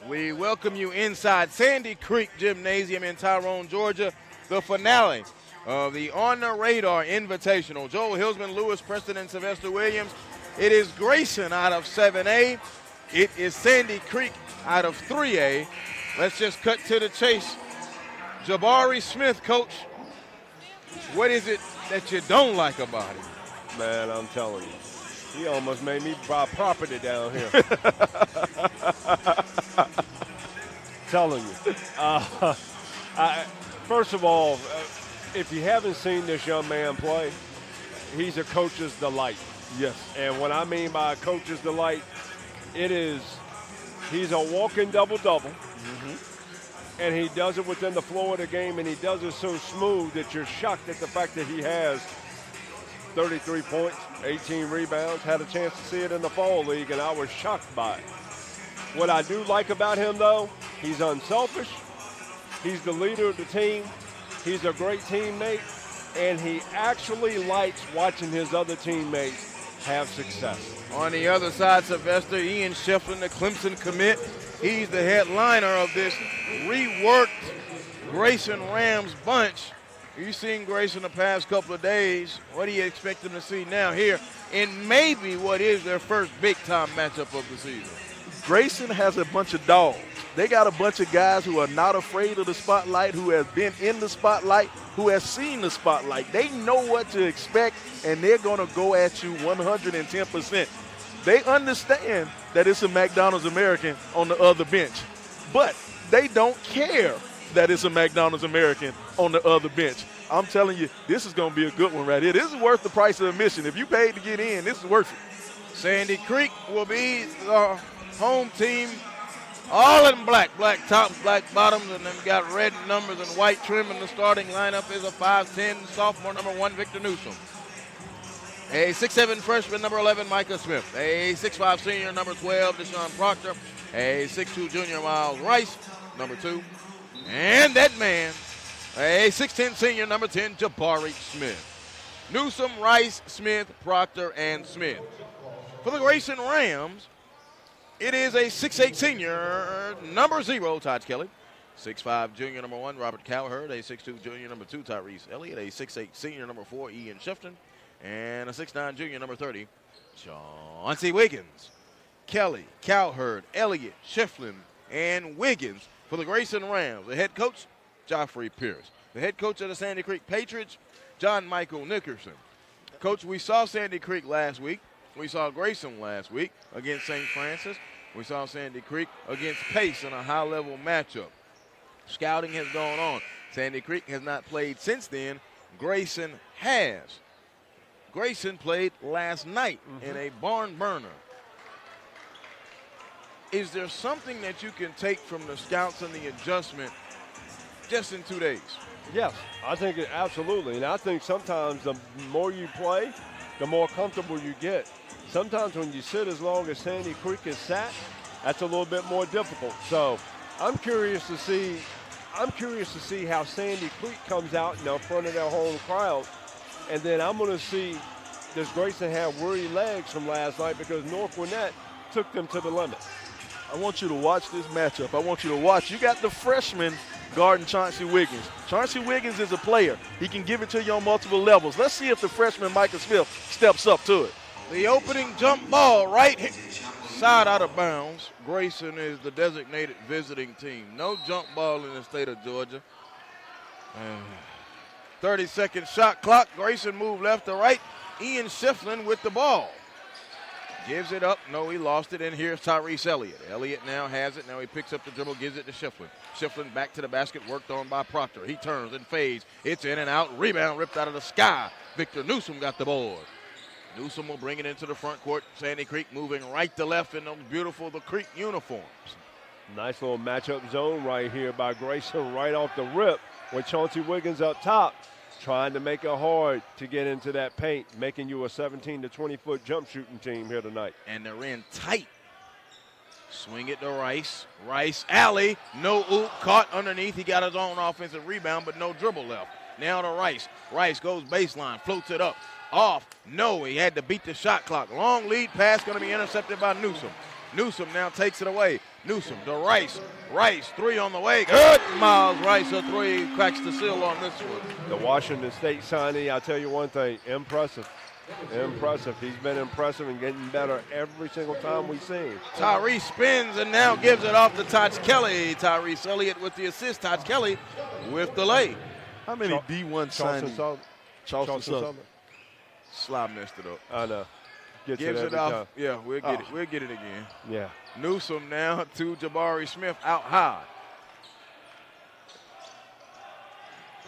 We welcome you inside Sandy Creek Gymnasium in Tyrone, Georgia, the finale of the On the Radar Invitational. Joel Hilsman, Lewis Preston, and Sylvester Williams. It is Grayson out of 7A. It is Sandy Creek out of 3A. Let's just cut to the chase. Jabari Smith, Coach, what is it that you don't like about him? Man, I'm telling you, he almost made me buy property down here. Telling you. First of all, if you haven't seen this young man play, he's a coach's delight. Yes. And what I mean by a coach's delight, he's a walking double-double. And he does it within the flow of the game, and he does it so smooth that you're shocked at the fact that he has 33 points, 18 rebounds. Had a chance to see it in the fall league, and I was shocked by it. What I do like about him, though, he's unselfish. He's the leader of the team. He's a great teammate, and he actually likes watching his other teammates have success. On the other side, Sylvester, Ian Schieffelin, the Clemson commit. He's the headliner of this reworked Grayson Rams bunch. You've seen Grayson the past couple of days. What do you expect them to see now here in maybe what is their first big-time matchup of the season? Grayson has a bunch of dogs. They got a bunch of guys who are not afraid of the spotlight, who have been in the spotlight, who have seen the spotlight. They know what to expect, and they're going to go at you 110%. They understand that it's a McDonald's American on the other bench, but they don't care that it's a McDonald's American on the other bench. I'm telling you, this is going to be a good one right here. This is worth the price of admission. If you paid to get in, this is worth it. Sandy Creek will be the home team, all in black tops, black bottoms, and then got red numbers and white trim. In the starting lineup is a 5'10 sophomore, number 1, Victor Newsom. A 6'7 freshman, number 11, Micah Smith. A 6'5 senior, number 12, Deshaun Proctor. A 6'2 junior, Miles Rice, number 2. And that man, a 6'10 senior, number 10, Jabari Smith. Newsom, Rice, Smith, Proctor, and Smith. For the Grayson Rams, it is a 6'8 senior, number 0, Todd Kelly. 6'5 junior, number 1, Robert Cowherd. A 6'2 junior, number 2, Tyrese Elliott. A 6'8 senior, number 4, Ian Schieffelin. And a 6'9 junior, number 30, Chauncey Wiggins. Kelly, Cowherd, Elliott, Schieffelin, and Wiggins for the Grayson Rams. The head coach, Joffrey Pierce. The head coach of the Sandy Creek Patriots, John Michael Nickerson. Coach, we saw Sandy Creek last week. We saw Grayson last week against St. Francis. We saw Sandy Creek against Pace in a high-level matchup. Scouting has gone on. Sandy Creek has not played since then. Grayson has. Grayson played last night in a barn burner. Is there something that you can take from the scouts and the adjustment just in 2 days? Yes, I think it absolutely. And I think sometimes the more you play, the more comfortable you get. Sometimes when you sit as long as Sandy Creek has sat, that's a little bit more difficult. So I'm curious to see how Sandy Creek comes out in front of their home crowd. And then I'm going to see, does Grayson have weary legs from last night, because North Gwinnett took them to the limit. I want you to watch this matchup. I want you to watch. You got the freshman guarding Chauncey Wiggins. Chauncey Wiggins is a player. He can give it to you on multiple levels. Let's see if the freshman Micah Smith steps up to it. The opening jump ball right side out of bounds. Grayson is the designated visiting team. No jump ball in the state of Georgia. 30-second shot clock. Grayson moved left to right. Ian Schieffelin with the ball. Gives it up. No, he lost it. And here's Tyrese Elliott. Elliott now has it. Now he picks up the dribble, gives it to Schieffelin. Schieffelin back to the basket, worked on by Proctor. He turns and fades. It's in and out. Rebound ripped out of the sky. Victor Newsom got the board. Newsom will bring it into the front court. Sandy Creek moving right to left in those beautiful the Creek uniforms. Nice little matchup zone right here by Grayson right off the rip with Chauncey Wiggins up top, trying to make it hard to get into that paint, making you a 17 to 20-foot jump shooting team here tonight. And they're in tight. Swing it to Rice. Rice alley. No oop. Caught underneath. He got his own offensive rebound, but no dribble left. Now to Rice. Rice goes baseline. Floats it up. Off. No, he had to beat the shot clock. Long lead pass going to be intercepted by Newsom. Newsom now takes it away. Newsom to Rice. Rice, three on the way. Good. Miles Rice, a three, cracks the seal on this one. The Washington State signee, I'll tell you one thing, impressive. Impressive. He's been impressive and getting better every single time we see him. Tyrese spins and now gives it off to Taj Kelly. Tyrese Elliott with the assist. Taj Kelly with the lay. How many D1 signings? Charleston Southern. Sly messed it up. I know. Gives it off. Time. Yeah, we'll get it. We'll get it again. Yeah. Newsom now to Jabari Smith out high.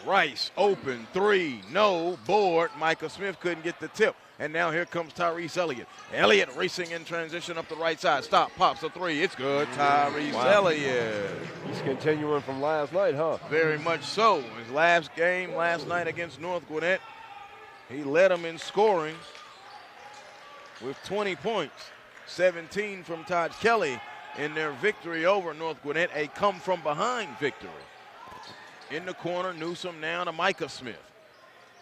Rice open three, no board. Micah Smith couldn't get the tip. And now here comes Tyrese Elliott. Elliott racing in transition up the right side. Stop, pops a three. It's good. Tyrese Elliott. He's continuing from last night, huh? Very much so. His last game last night against North Gwinnett, he led them in scoring with 20 points. 17 from Taj Kelly in their victory over North Gwinnett, a come-from-behind victory. In the corner, Newsom now to Micah Smith.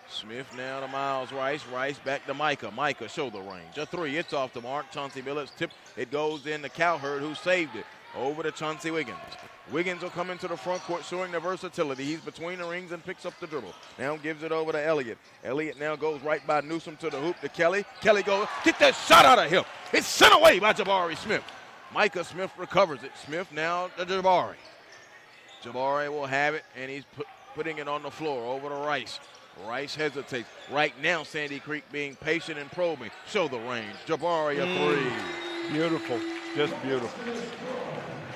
Smith now to Miles Rice. Rice back to Micah. Micah, shoulder range. A three. It's off the mark. Chauncey Billups tip. It goes in to Cowherd, who saved it. Over to Chauncey Wiggins. Wiggins will come into the front court showing the versatility. He's between the rings and picks up the dribble. Now gives it over to Elliott. Elliott now goes right by Newsom to the hoop to Kelly. Kelly goes, get that shot out of him. It's sent away by Jabari Smith. Micah Smith recovers it. Smith now to Jabari. Jabari will have it, and he's putting it on the floor over to Rice. Rice hesitates. Right now, Sandy Creek being patient and probing. Show the range. Jabari a three. Beautiful. Just beautiful.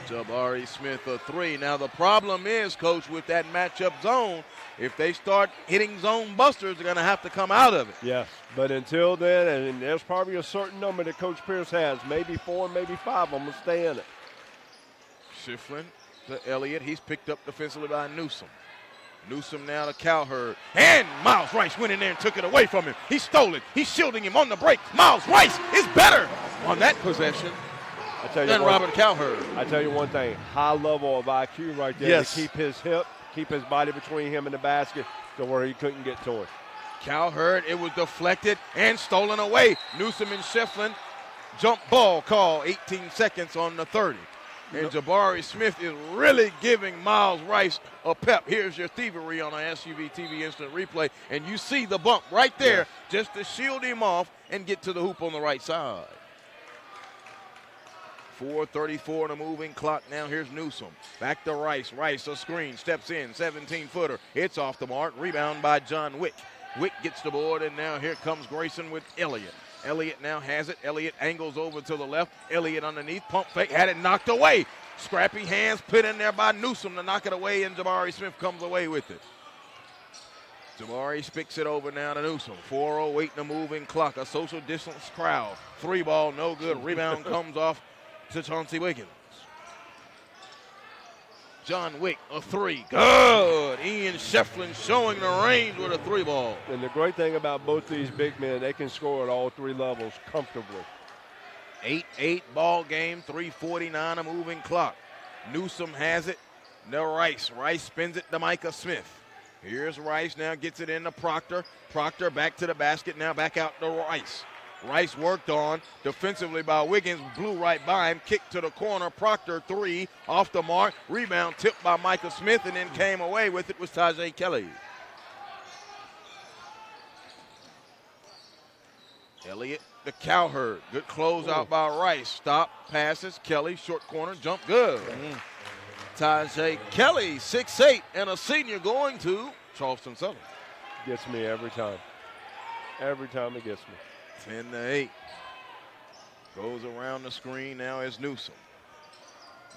Jabari Smith a three. Now the problem is, Coach, with that matchup zone, if they start hitting zone busters, they're going to have to come out of it. Yes, but until then, and there's probably a certain number that Coach Pierce has, maybe 4, maybe 5, I'm going to stay in it. Schieffelin to Elliott. He's picked up defensively by Newsom. Newsom now to Cowherd. And Miles Rice went in there and took it away from him. He stole it. He's shielding him on the break. Miles Rice is better on that possession than Robert Cowherd. I tell you one thing, high level of IQ right there to keep his hip, keep his body between him and the basket to where he couldn't get to it. Cowherd, it was deflected and stolen away. Newsom and Schieffelin, jump ball call, 18 seconds on the 30. And Jabari Smith is really giving Miles Rice a pep. Here's your thievery on an SUVtv instant replay. And you see the bump right there just to shield him off and get to the hoop on the right side. 4:34 on a moving clock. Now here's Newsom. Back to Rice. Rice, a screen, steps in, 17-footer. It's off the mark. Rebound by John Wick. Wick gets the board, and now here comes Grayson with Elliott. Elliott now has it. Elliott angles over to the left. Elliott underneath. Pump fake. Had it knocked away. Scrappy hands put in there by Newsom to knock it away, and Jabari Smith comes away with it. Jabari picks it over now to Newsom. 4:08 in the moving clock. A social distance crowd. Three ball, no good. Rebound comes off to Chauncey Wiggins. John Wick, a three. Good. Ian Schieffelin showing the range with a three ball. And the great thing about both these big men, they can score at all three levels comfortably. 8-8 ball game, 3:49 a moving clock. Newsom has it. No Rice. Rice spins it to Micah Smith. Here's Rice, now gets it into Proctor. Proctor back to the basket, now back out to Rice. Rice worked on defensively by Wiggins, blew right by him, kicked to the corner. Proctor, three, off the mark. Rebound tipped by Micah Smith, and then came away with it was Tajay Kelly. Elliott to Cowherd. Good closeout by Rice. Stop, passes, Kelly, short corner, jump good. Tajay Kelly, 6'8", and a senior going to Charleston Southern. Gets me every time. Every time it gets me. 10-8. Goes around the screen now as Newsom.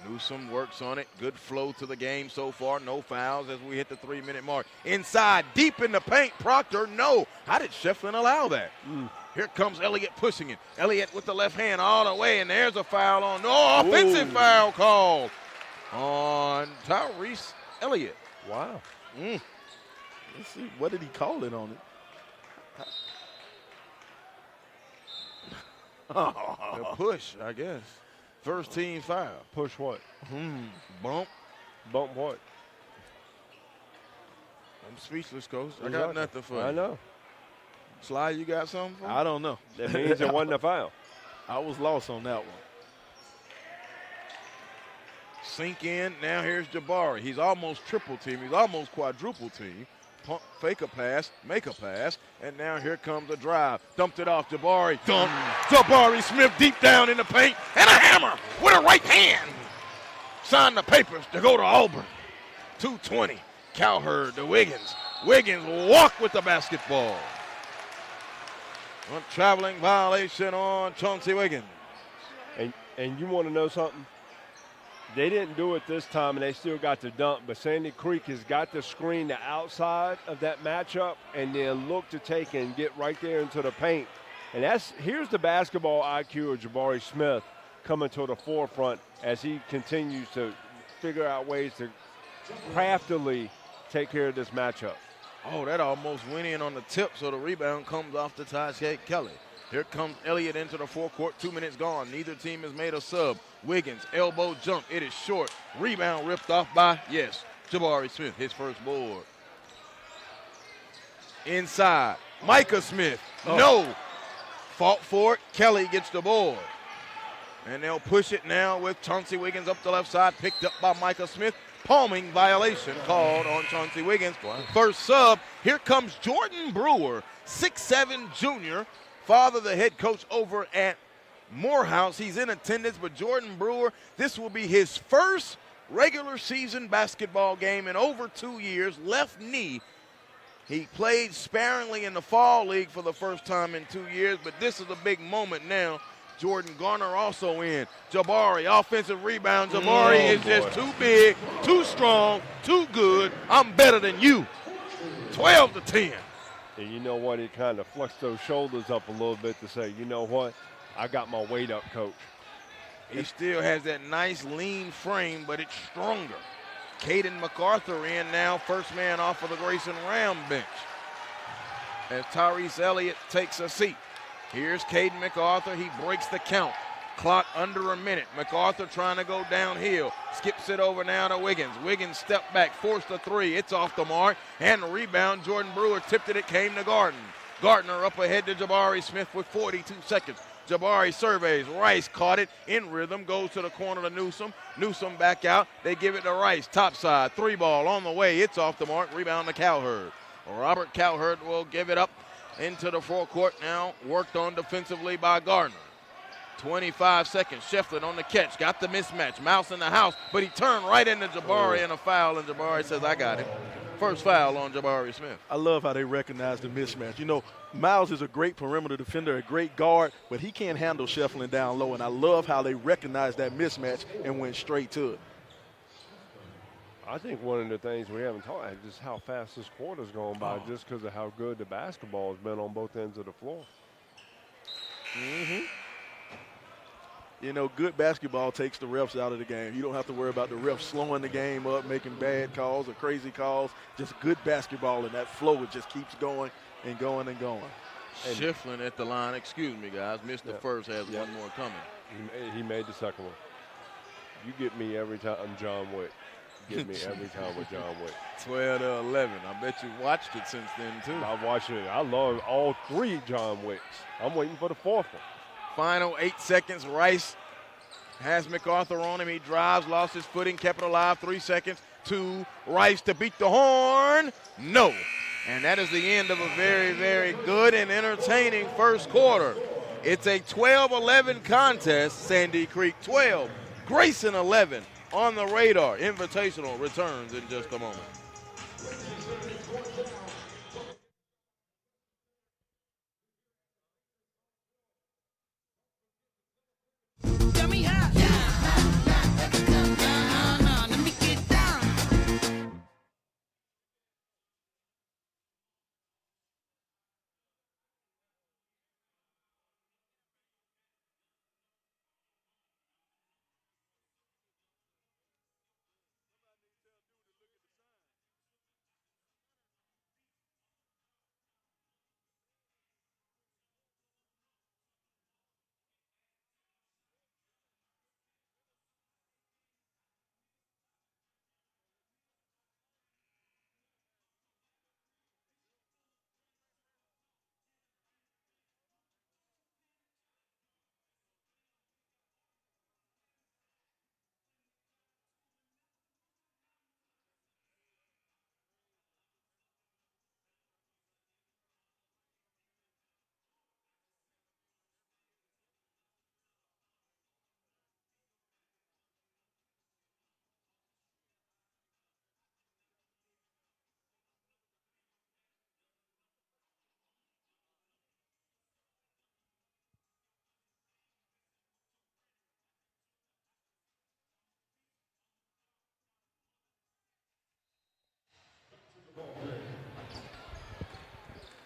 Newsom works on it. Good flow to the game so far. No fouls as we hit the 3-minute mark. Inside, deep in the paint. Proctor, no. How did Schieffelin allow that? Here comes Elliott pushing it. Elliott with the left hand all the way, and there's a foul on. No, offensive foul called on Tyrese Elliott. Wow. Let's see. What did he call it on it? A push, I guess. First team foul. Push what? Bump. Bump what? I'm speechless, Coach. I got nothing for you. I know. Sly, you got something for me? I don't know. That means it wasn't a foul. I was lost on that one. sink in. Now here's Jabari. He's almost triple team. He's almost quadruple team. Pump, fake a pass, make a pass, and now here comes a drive. Dumped it off Jabari. Dunk. Jabari Smith deep down in the paint, and a hammer with a right hand. Signed the papers to go to Auburn. 2:20. Cowherd to Wiggins. Wiggins walked with the basketball. A traveling violation on Chauncey Wiggins. And you want to know something? They didn't do it this time, and they still got the dunk, but Sandy Creek has got to screen the outside of that matchup and then look to take and get right there into the paint. And here's the basketball IQ of Jabari Smith coming to the forefront as he continues to figure out ways to craftily take care of this matchup. Oh, that almost went in on the tip, so the rebound comes off to Tajay Kelly. Here comes Elliott into the forecourt. 2 minutes gone. Neither team has made a sub. Wiggins, elbow jump. It is short. Rebound ripped off by, Jabari Smith, his first board. Inside, Micah Smith. No. Fought for it. Kelly gets the board. And they'll push it now with Chauncey Wiggins up the left side, picked up by Micah Smith. Palming violation called on Chauncey Wiggins. Wow. First sub. Here comes Jordan Brewer, 6'7" junior. Father, the head coach over at Morehouse. He's in attendance, but Jordan Brewer, this will be his first regular season basketball game in over 2 years. Left knee. He played sparingly in the fall league for the first time in 2 years, but this is a big moment now. Jordan Garner also in. Jabari, offensive rebound. Jabari is just too big, too strong, too good. I'm better than you. 12-10. And you know what? He kind of flexed those shoulders up a little bit to say, you know what? I got my weight up, coach. He still has that nice lean frame, but it's stronger. Kaden Macarthur in now, first man off of the Grayson Ram bench. As Tyrese Elliott takes a seat. Here's Kaden Macarthur. He breaks the count. Clock under a minute. Macarthur trying to go downhill. Skips it over now to Wiggins. Wiggins stepped back, forced a three. It's off the mark. And the rebound, Jordan Brewer tipped it. It came to Garden. Gardner up ahead to Jabari Smith with 42 seconds. Jabari surveys. Rice caught it in rhythm. Goes to the corner to Newsom. Newsom back out. They give it to Rice. Top side. Three ball on the way. It's off the mark. Rebound to Cowherd. Robert Cowherd will give it up into the forecourt now. Worked on defensively by Gardner. 25 seconds. Schieffelin on the catch. Got the mismatch. Mouse in the house. But he turned right into Jabari and a foul. And Jabari says, I got it. First foul on Jabari Smith. I love how they recognize the mismatch. You know, Miles is a great perimeter defender, a great guard, but he can't handle Schieffelin down low. And I love how they recognize that mismatch and went straight to it. I think one of the things we haven't talked about is just how fast this quarter's gone by just because of how good the basketball has been on both ends of the floor. Mm-hmm. You know, good basketball takes the refs out of the game. You don't have to worry about the refs slowing the game up, making bad calls or crazy calls. Just good basketball, and that flow, it just keeps going and going and going. And Schieffelin at the line. Excuse me, guys. Missed the first. Has one more coming. He made the second one. You get me every time I'm John Wick. Get me every time with John Wick. 12-11. I bet you watched it since then, too. I've watched it. I love all three John Wicks. I'm waiting for the fourth one. Final 8 seconds. Rice has Macarthur on him. He drives, lost his footing, kept it alive. 3 seconds to Rice to beat the horn. No. And that is the end of a very, very good and entertaining first quarter. It's a 12-11 contest. Sandy Creek 12, Grayson 11 on the radar. Invitational returns in just a moment.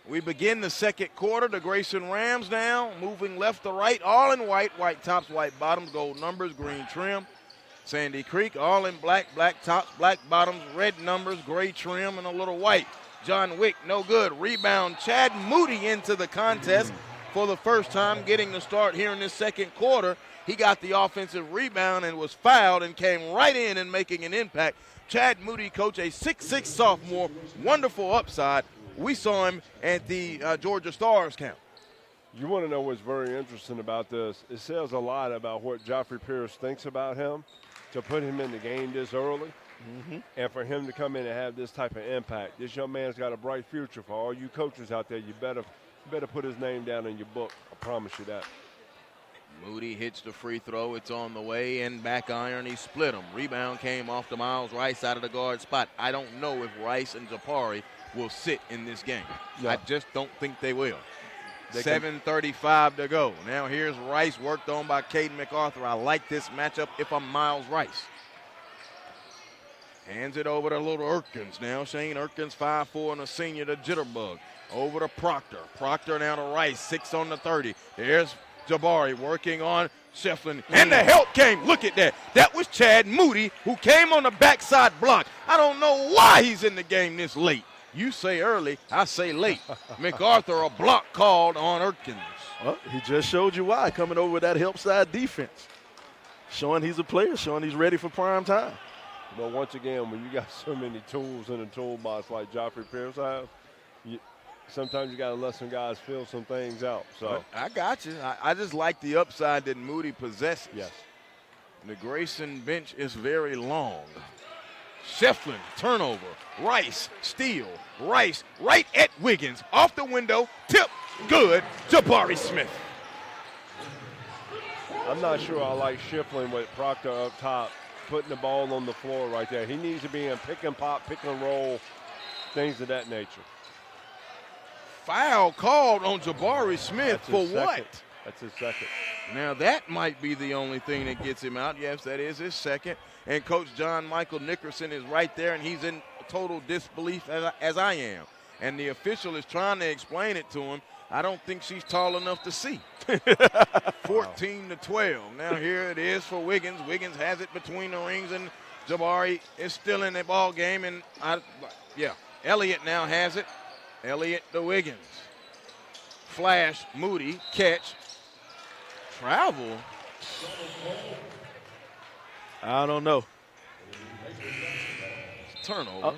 We begin the second quarter. The Grayson Rams now moving left to right, all in white. White tops, white bottoms, gold numbers, green trim. Sandy Creek, all in black, black tops, black bottoms, red numbers, gray trim, and a little white. John Wick, no good. Rebound, Chad Moody into the contest for the first time, getting the start here in this second quarter. He got the offensive rebound and was fouled and came right in and making an impact. Chad Moody, coach, a 6'6 sophomore, wonderful upside. We saw him at the Georgia Stars camp. You want to know what's very interesting about this? It says a lot about what Joffrey Pierce thinks about him to put him in the game this early. And for him to come in and have this type of impact. This young man's got a bright future. For all you coaches out there, you better put his name down in your book. I promise you that. Moody hits the free throw. It's on the way, and back iron, he split him. Rebound came off to Miles Rice out of the guard spot. I don't know if Rice and Jabari will sit in this game. No. I just don't think they will. 7:35 to go. Now here's Rice, worked on by Kaden Macarthur. I like this matchup if I'm Miles Rice. Hands it over to little Erkins now. Shane Erkins, 5'4", and a senior, the jitterbug. Over to Proctor. Proctor now to Rice, 6 on the 30. There's Jabari working on Schieffelin. And the help came. Look at that. That was Chad Moody, who came on the backside block. I don't know why he's in the game this late. You say early, I say late. MacArthur, a block called on Erkins. Well, he just showed you why, coming over with that help side defense. Showing he's a player, showing he's ready for prime time. But once again, when you got so many tools in the toolbox like Joffrey Pierce has, sometimes you got to let some guys feel some things out. So I got you. I just like the upside that Moody possesses. Yes. The Grayson bench is very long. Schieffelin, turnover. Rice, steal. Rice, right at Wiggins. Off the window, tip, good. Jabari Smith. I'm not sure I like Schieffelin with Proctor up top, putting the ball on the floor right there. He needs to be in pick and pop, pick and roll, things of that nature. Foul called on Jabari Smith for what? That's his second. Now that might be the only thing that gets him out. Yes, that is his second. And Coach John Michael Nickerson is right there, and he's in total disbelief as I am. And the official is trying to explain it to him. I don't think she's tall enough to see. 14 to 12. Now here it is for Wiggins. Wiggins has it between the rings, and Jabari is still in the ball game. And Elliott now has it. Elliott to Wiggins. Flash, Moody, catch. Travel. I don't know. Turnover.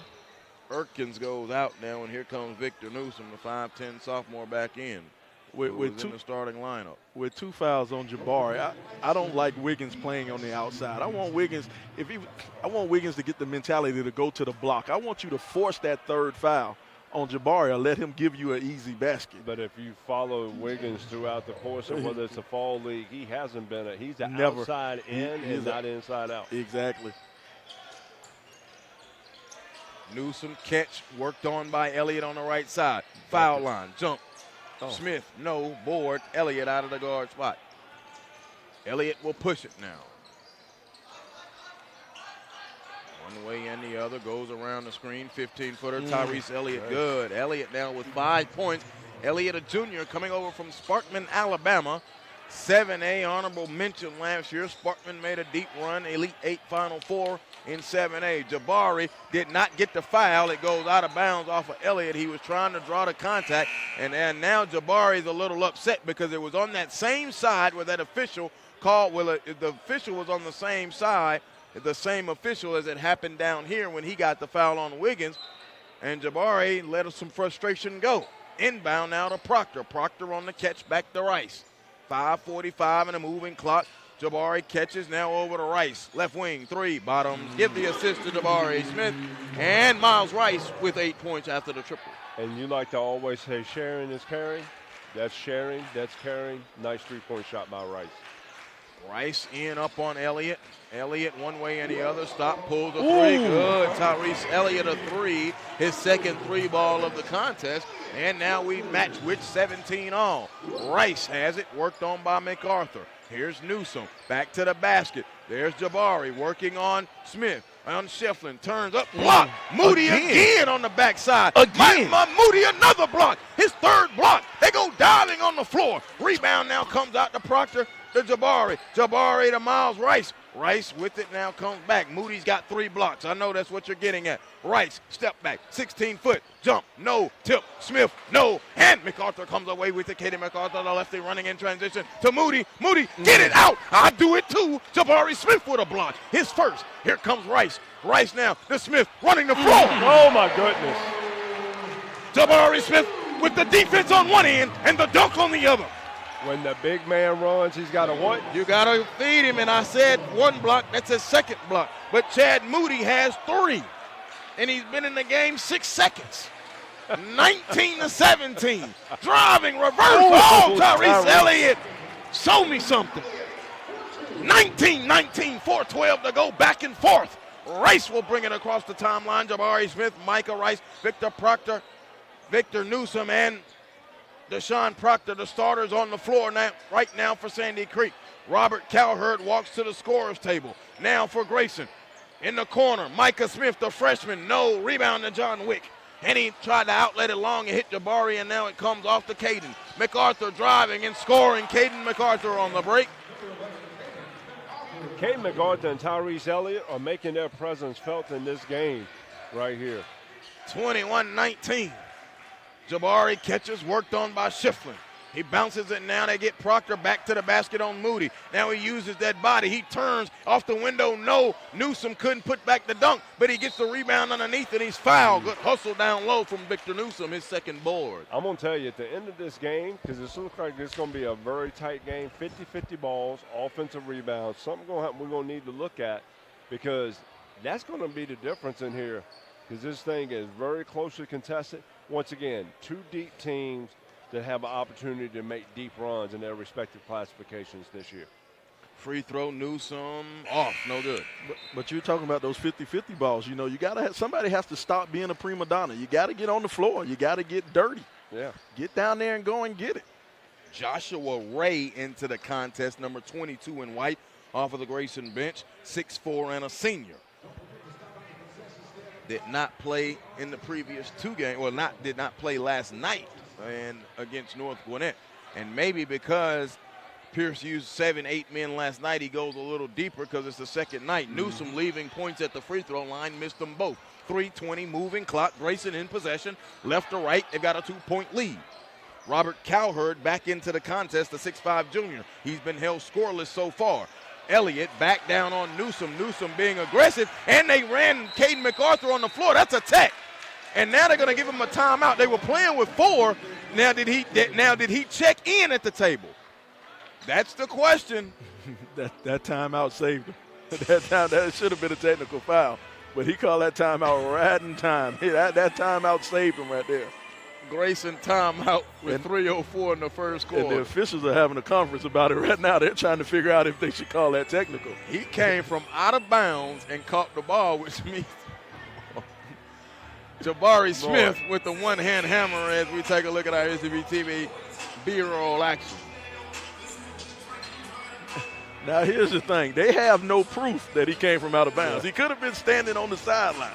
Erkins goes out now, and here comes Victor Newsom, the 5'10 sophomore, back in. With in the starting lineup. With 2 fouls on Jabari, I don't like Wiggins playing on the outside. I want Wiggins to get the mentality to go to the block. I want you to force that third foul on Jabari or let him give you an easy basket. But if you follow Wiggins throughout the course of whether it's a fall league, he hasn't been he's the outside in and not inside out. Exactly. Newsom catch worked on by Elliott on the right side. Foul line, jump. Smith, no, board. Elliott out of the guard spot. Elliott will push it now. One way and the other, goes around the screen. 15-footer, Tyrese Elliott, good. Elliott now with 5 points. Elliott, a junior, coming over from Sparkman, Alabama. 7A honorable mention last year. Sparkman made a deep run, Elite 8 Final Four in 7A. Jabari did not get the foul. It goes out of bounds off of Elliott. He was trying to draw the contact, and now Jabari's a little upset because it was on that same side where that official called. Well, the official was on the same side, the same official as it happened down here when he got the foul on Wiggins, and Jabari let some frustration go. Inbound now to Proctor. Proctor on the catch back to Rice. 5:45 and a moving clock. Jabari catches now over to Rice. Left wing, 3, bottoms. Give the assist to Jabari Smith. And Miles Rice with 8 points after the triple. And you like to always say sharing is caring. That's sharing, that's carrying. Nice three-point shot by Rice. Rice in up on Elliott. Elliott one way and the other. Stop, pulls a 3. Good. Tyrese Elliott a 3. His second 3 ball of the contest. And now we match with 17 all. Rice has it, worked on by MacArthur. Here's Newsom, back to the basket. There's Jabari working on Smith. On Schieffelin, turns up, block. Moody Again. again on the backside. Again. My Moody, another block. His third block. They go diving on the floor. Rebound now comes out to Proctor, to Jabari. Jabari to Miles Rice. Rice with it now comes back. Moody's got 3 blocks. I know that's what you're getting at. Rice, step back, 16-foot, jump, no, tip, Smith, no, and MacArthur comes away with it. Kaden Macarthur, the lefty, running in transition to Moody. Moody, get it out. I do it too. Jabari Smith with a block. His first. Here comes Rice. Rice now to Smith, running the floor. Oh, my goodness. Jabari Smith with the defense on one end and the dunk on the other. When the big man runs, he's got to what? You got to feed him, and I said 1 block. That's his second block. But Chad Moody has 3, and he's been in the game 6 seconds. 19-17. Driving, reverse. Oh, Tyrese Elliott. Show me something. 19-19, 4:12 to go, back and forth. Rice will bring it across the timeline. Jabari Smith, Micah Rice, Victor Proctor, Victor Newsom, and Deshaun Proctor, the starters on the floor now, right now for Sandy Creek. Robert Cowherd walks to the scorer's table. Now for Grayson. In the corner, Micah Smith, the freshman, no. Rebound to John Wick. And he tried to outlet it long and hit Jabari, and now it comes off to Kaden. MacArthur driving and scoring. Kaden Macarthur on the break. Kaden Macarthur and Tyrese Elliott are making their presence felt in this game right here. 21-19. Jabari catches, worked on by Schieffelin. He bounces it now. They get Proctor back to the basket on Moody. Now he uses that body. He turns off the window. No, Newsom couldn't put back the dunk, but he gets the rebound underneath, and he's fouled. Good hustle down low from Victor Newsom, his second board. I'm going to tell you, at the end of this game, because it looks like it's going to be a very tight game, 50-50 balls, offensive rebounds, something going to happen we're going to need to look at, because that's going to be the difference in here, because this thing is very closely contested. Once again, 2 deep teams that have an opportunity to make deep runs in their respective classifications this year. Free throw, Newsom, off, no good. But you're talking about those 50-50 balls. You know, you got to have, somebody has to stop being a prima donna. You got to get on the floor. You got to get dirty. Yeah. Get down there and go and get it. Joshua Ray into the contest, number 22 in white, off of the Grayson bench, 6'4" and a senior. Did not play in the previous 2 games, well, did not play last night and against North Gwinnett. And maybe because Pierce used 7-8 men last night, he goes a little deeper because it's the second night. Newsom leaving points at the free throw line, missed them both. 3:20 moving clock, Grayson in possession, left to right, they've got a 2-point lead. Robert Cowherd back into the contest, the 6'5" junior. He's been held scoreless so far. Elliott back down on Newsom. Newsom being aggressive, and they ran Kaden Macarthur on the floor. That's a tech. And now they're going to give him a timeout. They were playing with 4. Now did he check in at the table? That's the question. that timeout saved him. That should have been a technical foul. But he called that timeout right in time. That timeout saved him right there. Grayson timeout with 3:04 in the first quarter. And the officials are having a conference about it right now. They're trying to figure out if they should call that technical. He came from out of bounds and caught the ball, which means Jabari Smith with the one-hand hammer as we take a look at our SUVtv B-roll action. Now, here's the thing. They have no proof that he came from out of bounds. He could have been standing on the sideline.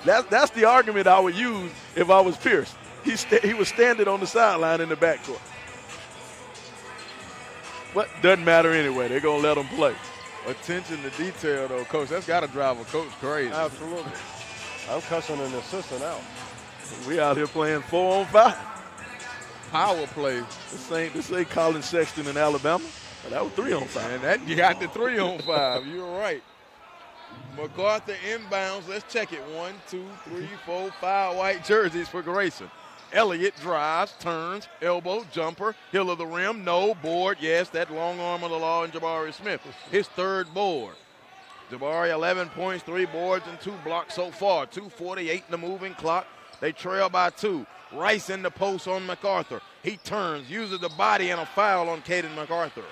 That's the argument I would use if I was Pierce. He was standing on the sideline in the backcourt. But doesn't matter anyway. They're going to let him play. Attention to detail, though, Coach. That's got to drive a coach crazy. Absolutely. I'm cussing an assistant out. We out here playing 4-on-5. Power play. This ain't Colin Sexton in Alabama. That was 3-on-5. And that you got the 3-on-5. You're right. MacArthur inbounds. Let's check it. 1, 2, 3, 4, 5 white jerseys for Grayson. Elliott drives, turns, elbow, jumper, heel of the rim, no, board, yes, that long arm of the law, and Jabari Smith, his third board. Jabari, 11 points, 3 boards, and 2 blocks so far. 2:48 in the moving clock. They trail by 2. Rice in the post on MacArthur. He turns, uses the body, and a foul on Kaden Macarthur.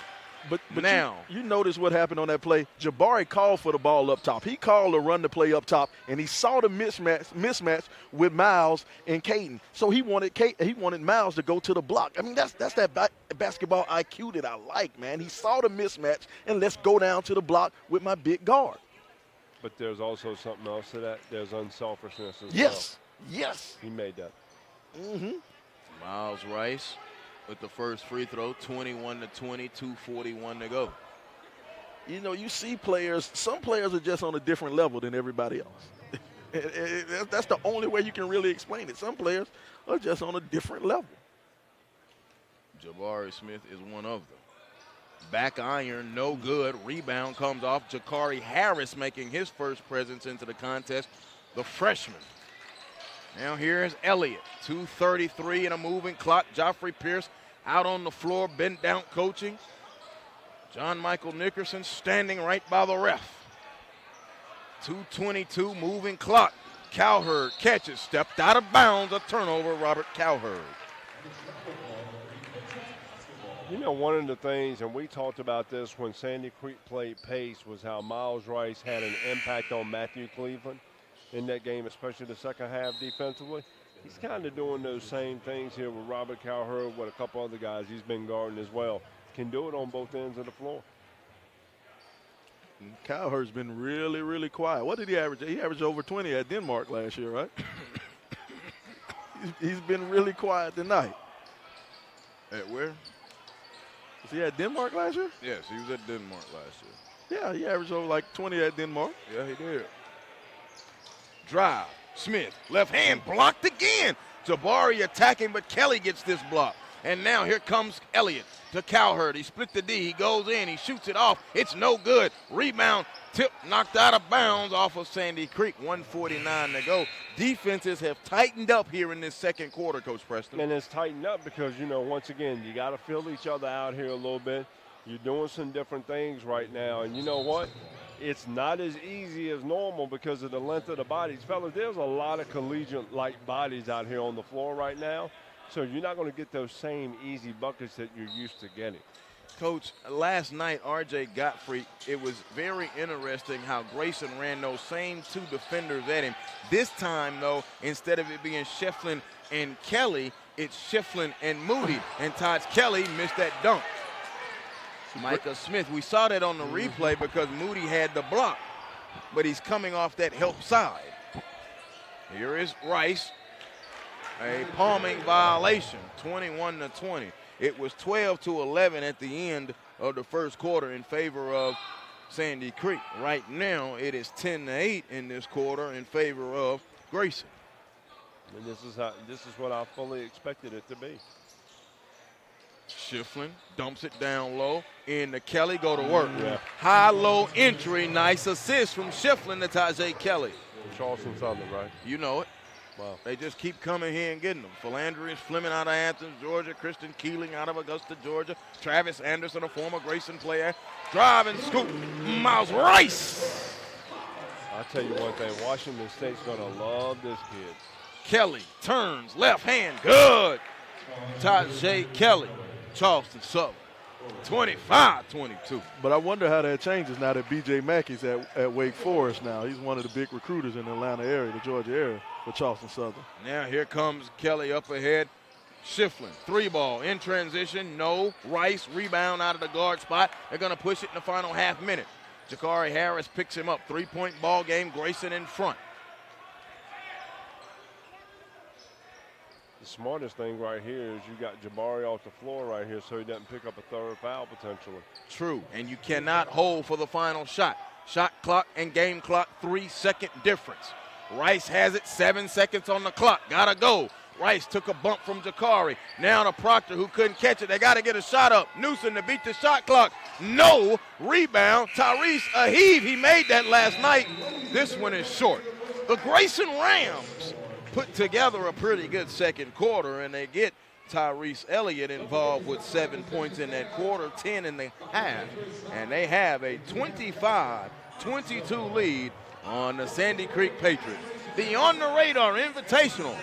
But now you notice what happened on that play. Jabari called for the ball up top. He called to run the play up top, and he saw the mismatch with Miles and Kaden. So he wanted Miles to go to the block. I mean, that's that basketball IQ that I like, man. He saw the mismatch, and let's go down to the block with my big guard. But there's also something else to that. There's unselfishness as well. Yes. Yes. He made that. Miles Rice with the first free throw, 21-20, 2:41 to go. You know, you see players, some players are just on a different level than everybody else. That's the only way you can really explain it. Some players are just on a different level. Jabari Smith is one of them. Back iron, no good. Rebound comes off. Jakari Harris making his first presence into the contest, the freshman. Now here's Elliott, 2:33 and a moving clock. Joffrey Pierce out on the floor, bent down coaching. John Michael Nickerson standing right by the ref. 2:22 moving clock. Cowherd catches, stepped out of bounds, a turnover, Robert Cowherd. You know, one of the things, and we talked about this when Sandy Creek played Pace, was how Miles Rice had an impact on Matthew Cleveland in that game, especially the second half defensively. He's kind of doing those same things here with Robert Cowherd, with a couple other guys he's been guarding as well. Can do it on both ends of the floor. Cowherd's been really, really quiet. What did he average? He averaged over 20 at Denmark last year, right? He's been really quiet tonight. At where? Was he at Denmark last year? Yes, he was at Denmark last year. Yeah, he averaged over like 20 at Denmark. Yeah, he did. Drive. Smith, left hand, blocked again. Jabari attacking, but Kelly gets this block. And now here comes Elliott to Cowherd. He split the D. He goes in. He shoots it off. It's no good. Rebound, tip, knocked out of bounds off of Sandy Creek. 1:49 to go. Defenses have tightened up here in this second quarter, Coach Preston. And it's tightened up because, you know, once again, you got to feel each other out here a little bit. You're doing some different things right now. And you know what? It's not as easy as normal because of the length of the bodies. Fellas, there's a lot of collegiate-like bodies out here on the floor right now. So you're not going to get those same easy buckets that you're used to getting. Coach, last night, R.J. Godfrey, it was very interesting how Grayson ran those same two defenders at him. This time, though, instead of it being Schieffelin and Kelly, it's Schieffelin and Moody. And Todd Kelly missed that dunk. Micah Smith, we saw that on the replay because Moody had the block, but he's coming off that help side. Here is Rice. A palming violation, 21-20. It was 12-11 at the end of the first quarter in favor of Sandy Creek. Right now, it is 10-8 in this quarter in favor of Grayson. And this is what I fully expected it to be. Schieffelin dumps it down low. Into Kelly, go to work. Yeah. High-low entry, nice assist from Schieffelin to Tajay Kelly. Charleston Southern, right? You know it. Wow. They just keep coming here and getting them. Philandrius Fleming out of Athens, Georgia. Christian Keeling out of Augusta, Georgia. Travis Anderson, a former Grayson player. Drive and scoop. Miles Rice. I'll tell you one thing. Washington State's going to love this kid. Kelly turns, left hand, good. Tajay Kelly, Charleston Southern. 25-22. But I wonder how that changes now that B.J. Mackey's at Wake Forest now. He's one of the big recruiters in the Atlanta area, the Georgia area, for Charleston Southern. Now here comes Kelly up ahead. Schieffelin, three ball in transition. No. Rice, rebound out of the guard spot. They're going to push it in the final half minute. Jakari Harris picks him up. 3-point ball game. Grayson in front. The smartest thing right here is you got Jabari off the floor right here so he doesn't pick up a third foul potentially. True, and you cannot hold for the final shot. Shot clock and game clock, 3-second difference. Rice has it, 7 seconds on the clock. Gotta go. Rice took a bump from Jakari. Now to Proctor, who couldn't catch it. They got to get a shot up. Newsom to beat the shot clock. No. Rebound. Tyrese Aheeb, he made that last night. This one is short. The Grayson Rams put together a pretty good second quarter, and they get Tyrese Elliott involved with 7 points in that quarter, 10 in the half, and they have a 25-22 lead on the Sandy Creek Patriots. The On the Radar Invitational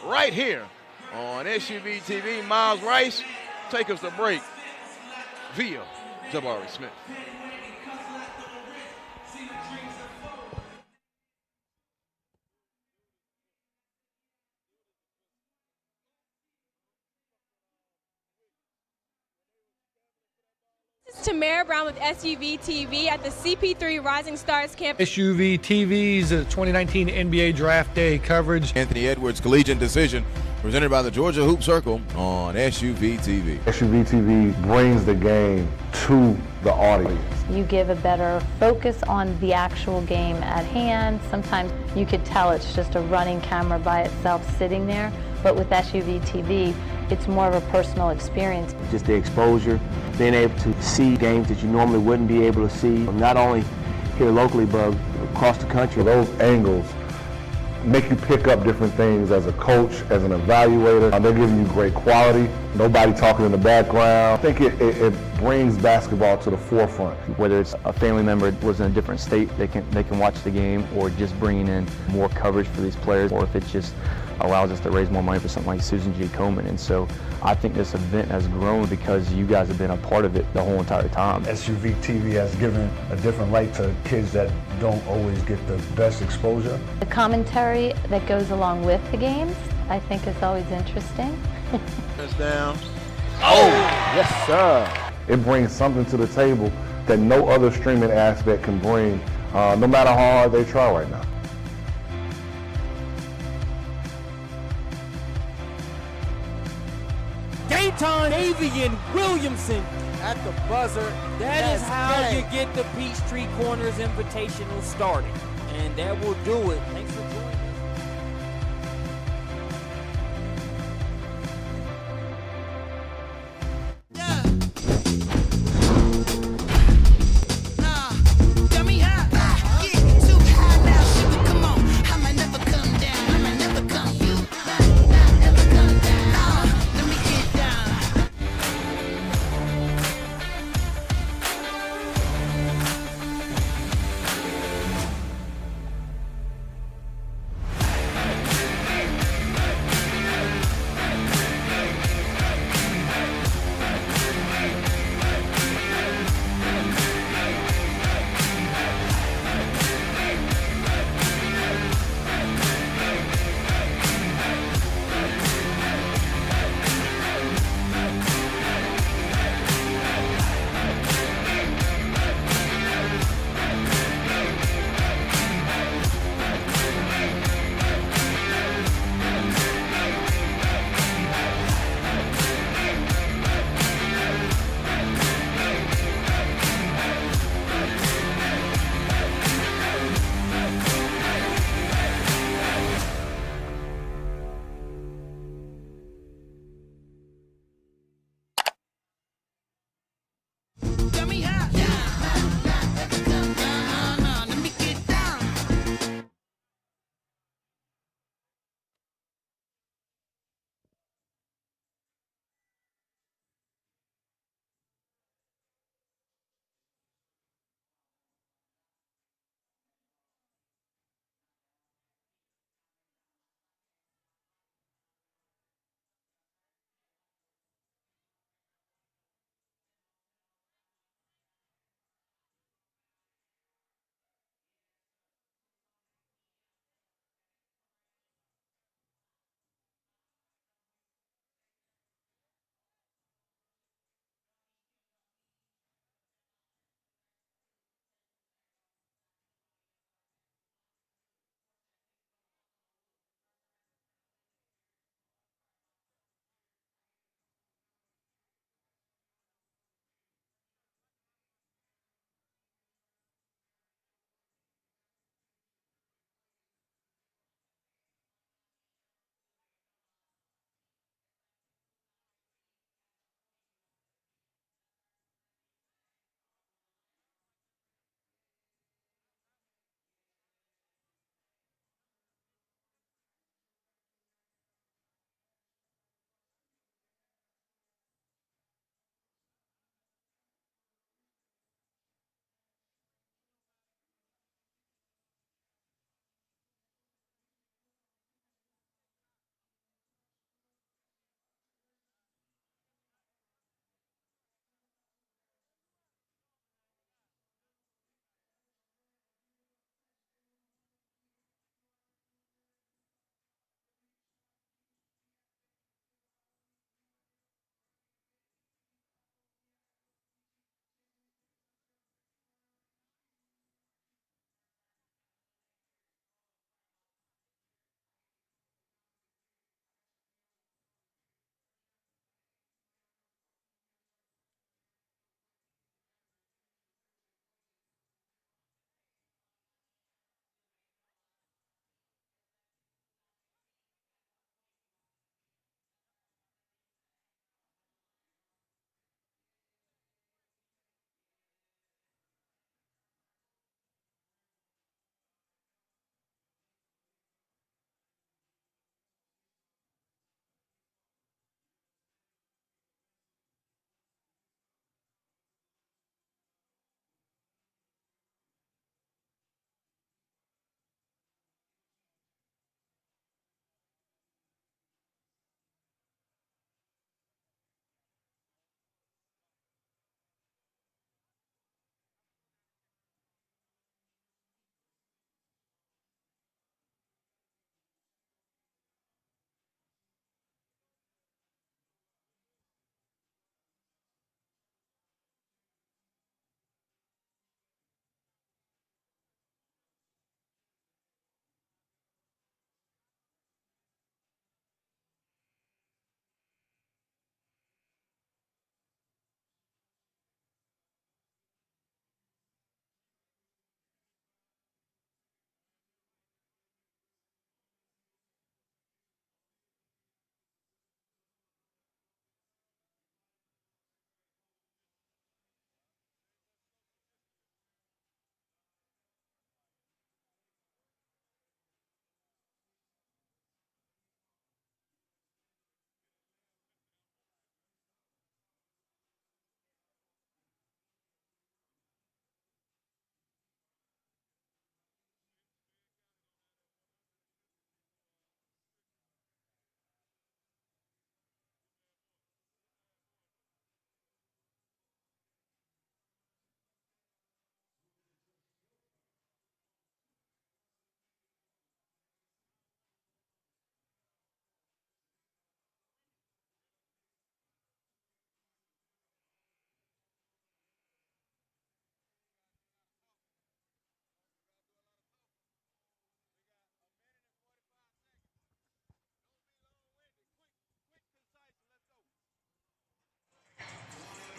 right here on SUVtv. Miles Rice, take us to break via Jabari Smith. Tamara Brown with SUVtv at the CP3 Rising Stars campus. SUVtv's 2019 NBA Draft Day coverage. Anthony Edwards Collegiate Decision, presented by the Georgia Hoop Circle on SUVtv. SUVtv brings the game to the audience. You give a better focus on the actual game at hand. Sometimes you could tell it's just a running camera by itself sitting there, but with SUVtv, it's more of a personal experience. Just the exposure, being able to see games that you normally wouldn't be able to see, not only here locally, but across the country. Those angles make you pick up different things as a coach, as an evaluator. They're giving you great quality, nobody talking in the background. I think it brings basketball to the forefront. Whether it's a family member was in a different state, they can watch the game, or just bringing in more coverage for these players, or if it just allows us to raise more money for something like Susan G. Komen. And so I think this event has grown because you guys have been a part of it the whole entire time. SUVtv has given a different light to kids that don't always get the best exposure. The commentary that goes along with the games, I think is always interesting. It's down. Oh, yes, sir. It brings something to the table that no other streaming aspect can bring, no matter how hard they try right now. Game time, Avian Williamson at the buzzer. That is how you get the Peachtree Corners Invitational started. And that will do it. Thanks for joining.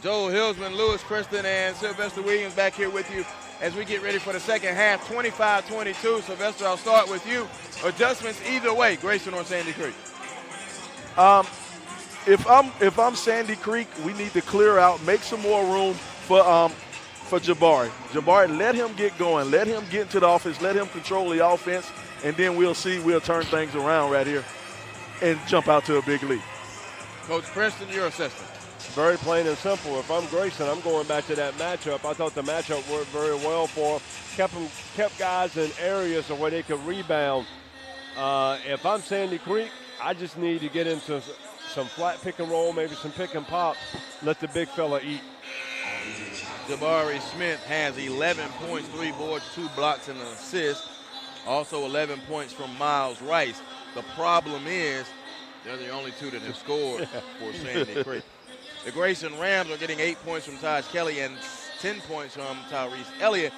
Joel Hillsman, Lewis Preston, and Sylvester Williams back here with you as we get ready for the second half. 25-22. Sylvester, I'll start with you. Adjustments either way, Grayson or Sandy Creek? If I'm Sandy Creek, we need to clear out, make some more room for Jabari. Jabari, let him get going. Let him get into the offense. Let him control the offense, and then we'll turn things around right here and jump out to a big lead. Coach Preston, your assessment. Very plain and simple. If I'm Grayson, I'm going back to that matchup. I thought the matchup worked very well for him. Kept guys in areas where they could rebound. If I'm Sandy Creek, I just need to get into some flat pick and roll, maybe some pick and pop. Let the big fella eat. Jabari Smith has 11 points, 3 boards, 2 blocks, and an assist. Also 11 points from Miles Rice. The problem is they're the only 2 that have scored for Sandy Creek. The Grayson Rams are getting 8 points from Taj Kelly and 10 points from Tyrese Elliott.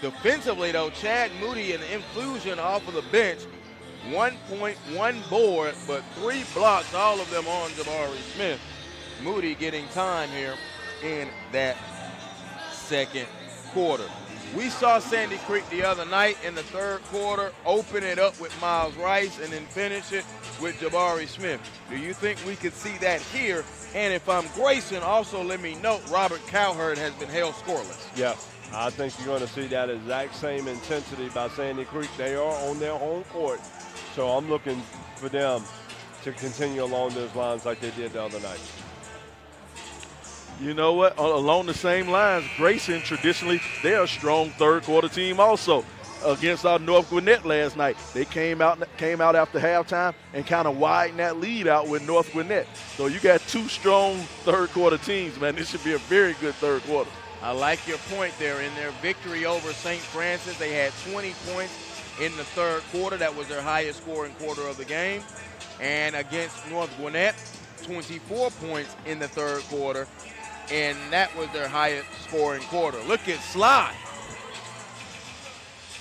Defensively, though, Chad Moody, an inclusion off of the bench, 1 point, 1 board, but 3 blocks, all of them on Jabari Smith. Moody getting time here in that second quarter. We saw Sandy Creek the other night in the third quarter open it up with Miles Rice and then finish it with Jabari Smith. Do you think we could see that here? And if I'm Grayson, also let me note Robert Cowherd has been held scoreless. Yes, I think you're going to see that exact same intensity by Sandy Creek. They are on their home court, so I'm looking for them to continue along those lines like they did the other night. You know what? Along the same lines, Grayson, traditionally, they're a strong third-quarter team also. Against our North Gwinnett last night, they came out after halftime and kind of widened that lead out with North Gwinnett. So you got 2 strong third-quarter teams, man. This should be a very good third quarter. I like your point there. In their victory over St. Francis, they had 20 points in the third quarter. That was their highest scoring quarter of the game. And against North Gwinnett, 24 points in the third quarter. And that was their highest scoring quarter. Look at Sly.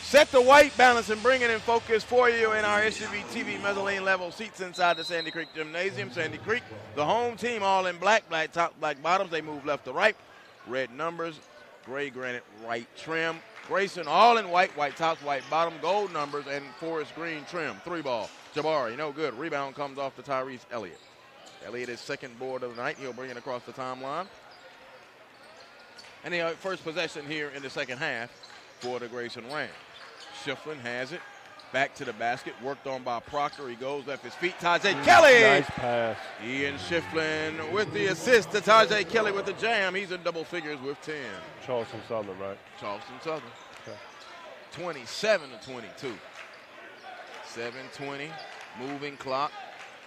Set the white balance and bring it in focus for you in our SUVtv mezzanine level seats inside the Sandy Creek Gymnasium. Sandy Creek, the home team, all in black, black top, black bottoms. They move left to right. Red numbers, gray granite, white trim. Grayson, all in white, white tops, white bottom, gold numbers, and forest green trim. 3-ball. Jabari, no good. Rebound comes off to Tyrese Elliott. Elliott is second board of the night. He'll bring it across the timeline. And the first possession here in the second half for the Grayson Rams. Schieffelin has it. Back to the basket. Worked on by Proctor. He goes left his feet. Tajay Kelly. Nice pass. Ian Schieffelin with the assist to Tajay Kelly with the jam. He's in double figures with 10. Charleston Southern, right? Charleston Southern. Okay. 27-22. 7:20. Moving clock.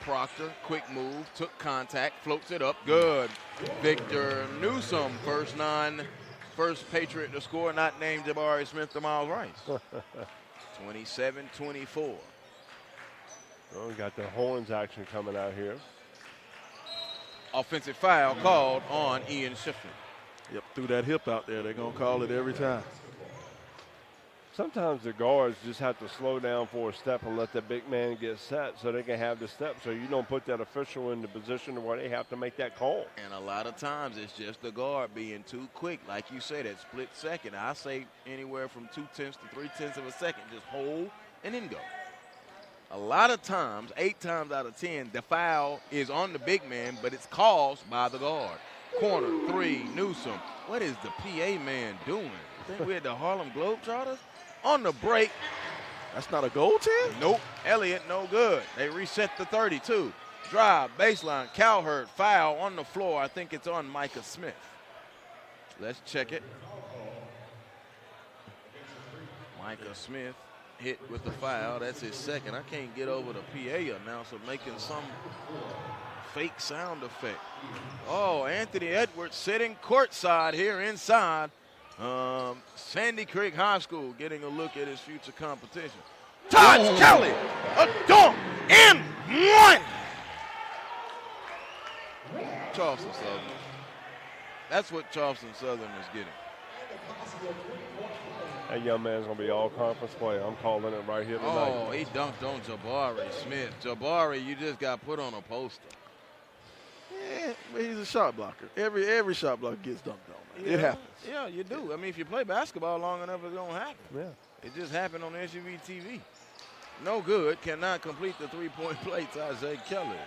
Proctor, quick move, took contact, floats it up. Good. Victor Newsome, first Patriot to score, not named Jabari Smith to Miles Rice. 27-24. Well, we got the horns action coming out here. Offensive foul called on Ian Schieffelin. Yep, threw that hip out there. They're going to call it every time. Sometimes the guards just have to slow down for a step and let the big man get set so they can have the step so you don't put that official in the position where they have to make that call. And a lot of times it's just the guard being too quick. Like you said, that split second. I say anywhere from 0.2 to 0.3 of a second. Just hold and then go. A lot of times, 8 times out of 10, the foul is on the big man, but it's caused by the guard. Corner, 3, Newsome. What is the PA man doing? I think we're at the Harlem Globetrotters. On the break. That's not a goaltend? Nope. Elliott, no good. They reset the 32. Drive, baseline, Cowherd, foul on the floor. I think it's on Micah Smith. Let's check it. Micah Smith hit with the foul. That's his second. I can't get over the PA announcer making some fake sound effect. Oh, Anthony Edwards sitting courtside here inside Sandy Creek High School, getting a look at his future competition. Taj Kelly, a dunk and one. Charleston Southern. That's what Charleston Southern is getting. That young man's going to be all conference play. I'm calling it right here tonight. Oh, he dunked on Jabari Smith. Jabari, you just got put on a poster. Yeah, but he's a shot blocker. Every shot blocker gets dunked on. Man. It happens. Yeah, you do. I mean, if you play basketball long enough, it's going to happen. Yeah. It just happened on SUVtv. No good. Cannot complete the three-point play to Isaiah Kelly.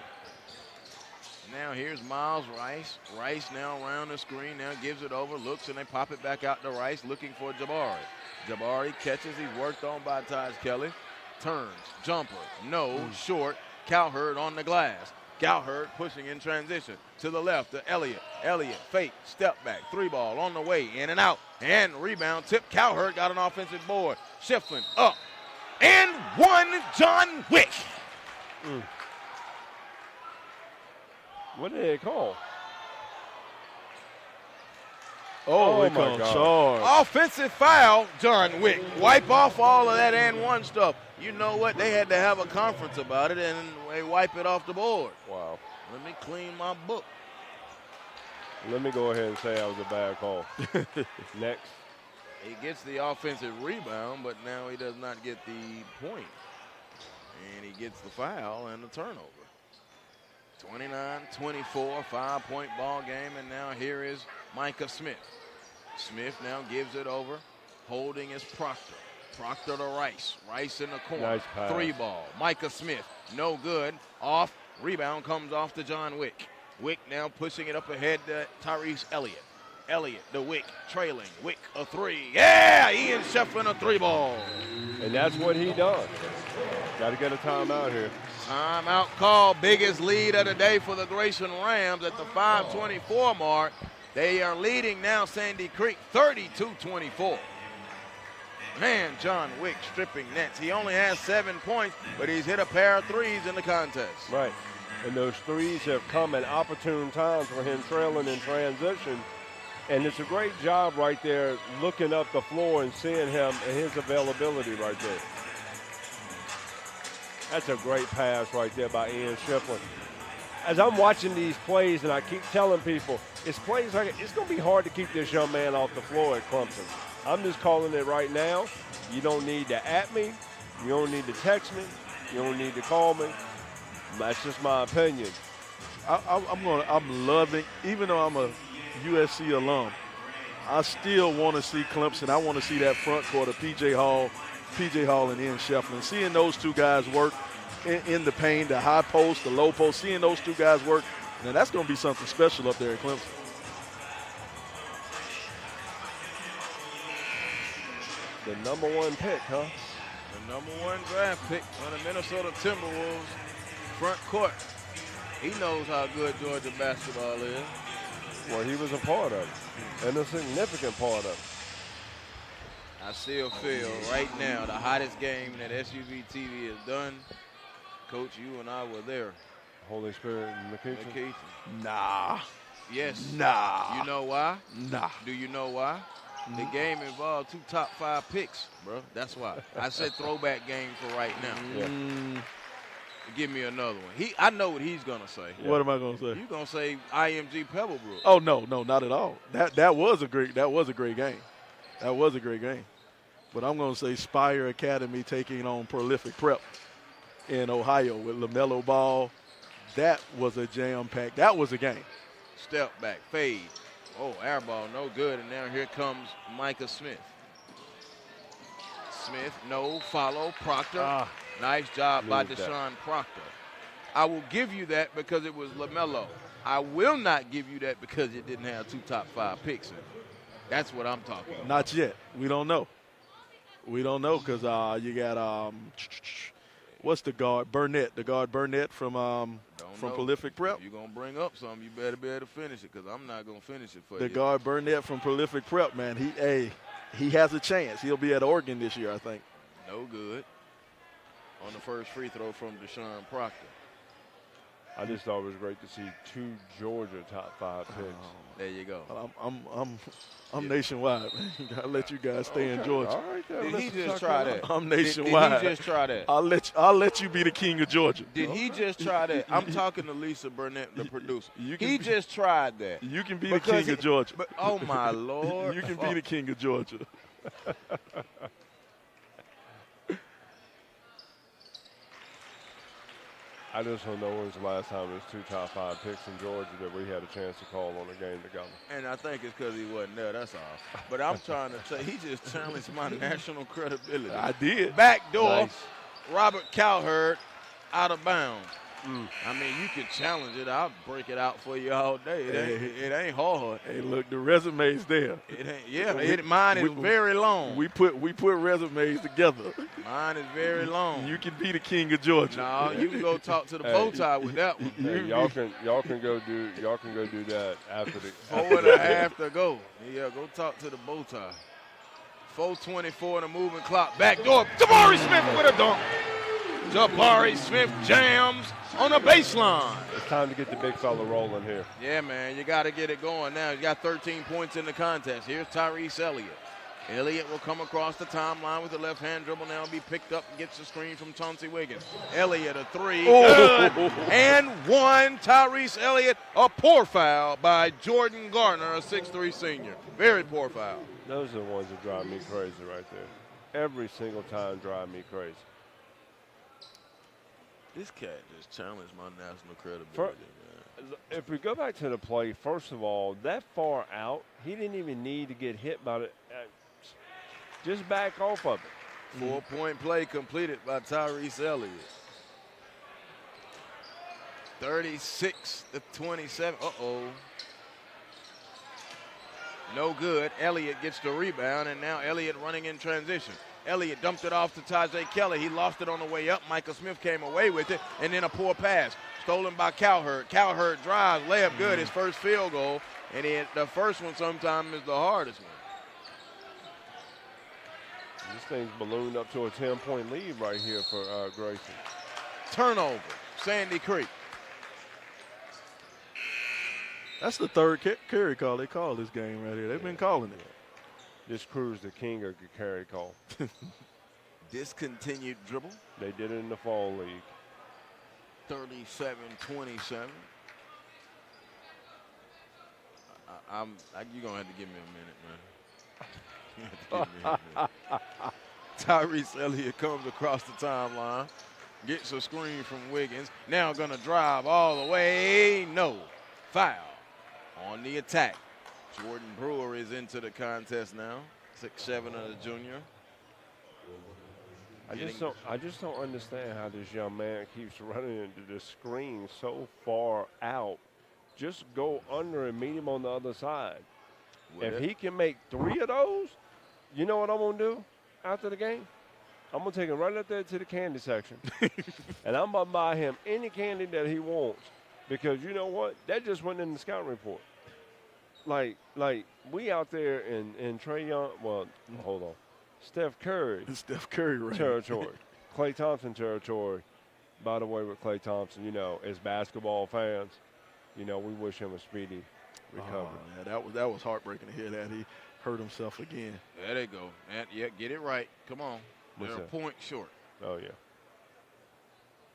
Now here's Miles Rice. Rice now around the screen. Now gives it over. Looks, and they pop it back out to Rice, looking for Jabari. Jabari catches. He's worked on by Taj Kelly. Turns. Jumper. No. Short. Cowherd on the glass. Cowherd pushing in transition to the left to Elliott. Elliott fake, step back, three ball on the way, in and out, and rebound tip. Cowherd got an offensive board. Schieffelin up and one. John Wick. What did they call? Oh, my God. charge. Offensive foul, John Wick. Wipe off all of that and one stuff. You know what? They had to have a conference about it, and they wipe it off the board. Wow. Let me clean my book. Let me go ahead and say that was a bad call. Next. He gets the offensive rebound, but now he does not get the point. And he gets the foul and the turnover. 29-24, 5-point ball game, and now here is Micah Smith. Smith now gives it over. Holding is Proctor. Proctor to Rice. Rice in the corner. Nice pass. Three ball. Micah Smith, no good. Off. Rebound comes off to John Wick. Wick now pushing it up ahead to Tyrese Elliott. Elliott to Wick, trailing. Wick a three. Yeah, Ian Schieffelin a three ball. And that's what he does. Got to get a timeout here. Timeout call. Biggest lead of the day for the Grayson Rams at the 5:24 mark. They are leading now Sandy Creek 32-24. Man, John Wick stripping nets. He only has 7 points, but he's hit a pair of threes in the contest. Right. And those threes have come at opportune times for him trailing in transition. And it's a great job right there looking up the floor and seeing him and his availability right there. That's a great pass right there by Ian Schieffelin. As I'm watching these plays, and I keep telling people, it's plays like it's going to be hard to keep this young man off the floor at Clemson. I'm just calling it right now. You don't need to at me. You don't need to text me. You don't need to call me. That's just my opinion. I'm loving, even though I'm a USC alum, I still want to see Clemson. I want to see that front court of PJ Hall and Ian Schieffelin. Seeing those two guys work in the paint, the high post, the low post, seeing those two guys work, now that's going to be something special up there at Clemson. The #1 pick, huh? The #1 draft pick on the Minnesota Timberwolves front court. He knows how good Georgia basketball is. Well, he was a part of it, and a significant part of it. I still feel right now the hottest game that SUVtv has done. Coach, you and I were there. Holy Spirit and McKeithen. Nah. Yes. Nah. You know why? Nah. Do you know why? The game involved 2 top 5 picks, bro. That's why. I said throwback game for right now. Yeah. Give me another one. I know what he's gonna say. Yeah. What am I gonna say? You're gonna say IMG Pebblebrook. Oh no, not at all. That was a great game. That was a great game. But I'm gonna say Spire Academy taking on Prolific Prep in Ohio with LaMelo Ball. That was a jam-packed. That was a game. Step back, fade. Oh, air ball, no good. And now here comes Micah Smith. Smith, no, follow, Proctor. Nice job by Deshaun Proctor. I will give you that because it was LaMelo. I will not give you that because it didn't have 2 top 5 picks in it. That's what I'm talking about. Not yet. We don't know. We don't know because you got what's the guard? Burnett. The guard Burnett from Prolific Prep. If you're going to bring up something, you better be able to finish it because I'm not going to finish it for you. The guard Burnett from Prolific Prep, man. He has a chance. He'll be at Oregon this year, I think. No good. On the first free throw from Deshaun Proctor. I just thought it was great to see 2 Georgia top 5 picks. There you go. I'm nationwide, man. I'll let you guys stay in Georgia. All right, then. Did he just try that? I'm nationwide. Did he just try that? I'll let you be the king of Georgia. Did he just try that? I'm talking to Lisa Burnett, the producer. He just tried that. You can be the king of Georgia. But, oh, my Lord. You can be the king of Georgia. I just don't know when's the last time there's 2 top 5 picks in Georgia that we had a chance to call on a game together. And I think it's because he wasn't there, that's all. But I'm trying to say, he just challenged my national credibility. I did. Back door, Nice. Robert Cowherd out of bounds. I mean, you can challenge it. I'll break it out for you all day. It ain't hard. Hey, look, the resume's there. It ain't. Yeah, mine is very long. We put resumes together. Mine is very long. You can be the king of Georgia. No, you can go talk to the bow tie with that one. Hey, y'all can go do that after the 4.5 to go. Yeah, go talk to the bow tie. 4:24 in the moving clock. Back door. Jabari Smith with a dunk. Jabari Smith jams on the baseline. It's time to get the big fella rolling here. Yeah, man, you got to get it going now. You got 13 points in the contest. Here's Tyrese Elliott. Elliott will come across the timeline with the left-hand dribble now, be picked up and gets the screen from Chauncey Wiggins. Elliott, a 3. Good. And 1. Tyrese Elliott, a poor foul by Jordan Gardner, a 6'3 senior. Very poor foul. Those are the ones that drive me crazy right there. Every single time drive me crazy. This cat just challenged my national credibility, man. If we go back to the play, first of all, that far out, he didn't even need to get hit by it. Just back off of it. 4-point play completed by Tyrese Elliott. 36-27. Uh-oh. No good. Elliott gets the rebound, and now Elliott running in transition. Elliott dumped it off to Tajay Kelly. He lost it on the way up. Michael Smith came away with it, and then a poor pass. Stolen by Cowherd. Cowherd drives, layup good, his first field goal. And the first one sometimes is the hardest one. This thing's ballooned up to a 10-point lead right here for Grayson. Turnover, Sandy Creek. That's the third carry call they call this game right here. They've been calling it. This crew's the king of the carry call. Discontinued dribble. They did it in the fall league. 37-27. You're going to have to give me a minute, man. Tyrese Elliott comes across the timeline, gets a screen from Wiggins. Now going to drive all the way. No. Foul on the attack. Jordan Brewer is into the contest now. 6'7" of the junior. I just don't understand how this young man keeps running into this screen so far out. Just go under and meet him on the other side. If he can make 3 of those, you know what I'm going to do after the game? I'm going to take him right up there to the candy section. And I'm going to buy him any candy that he wants. Because you know what? That just went in the scouting report. Like we out there in Trae Young, well, hold on. Steph Curry right. territory. Klay Thompson territory. By the way, with Klay Thompson, as basketball fans, we wish him a speedy recovery. Oh, yeah, that was heartbreaking to hear that. He hurt himself again. There they go. Yeah, get it right. Come on. They're a point short. Oh, yeah.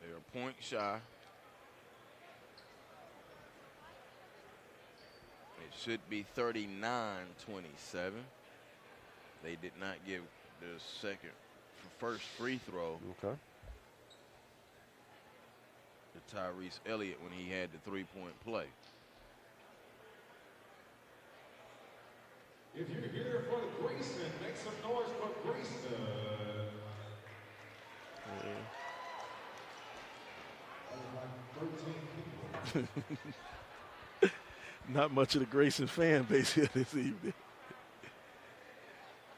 They're a point shy. It should be 39-27. They did not give the first free throw to Tyrese Elliott when he had the 3-point play. If you're here for Grayson, make some noise for Grayson. Not much of the Grayson fan base here this evening.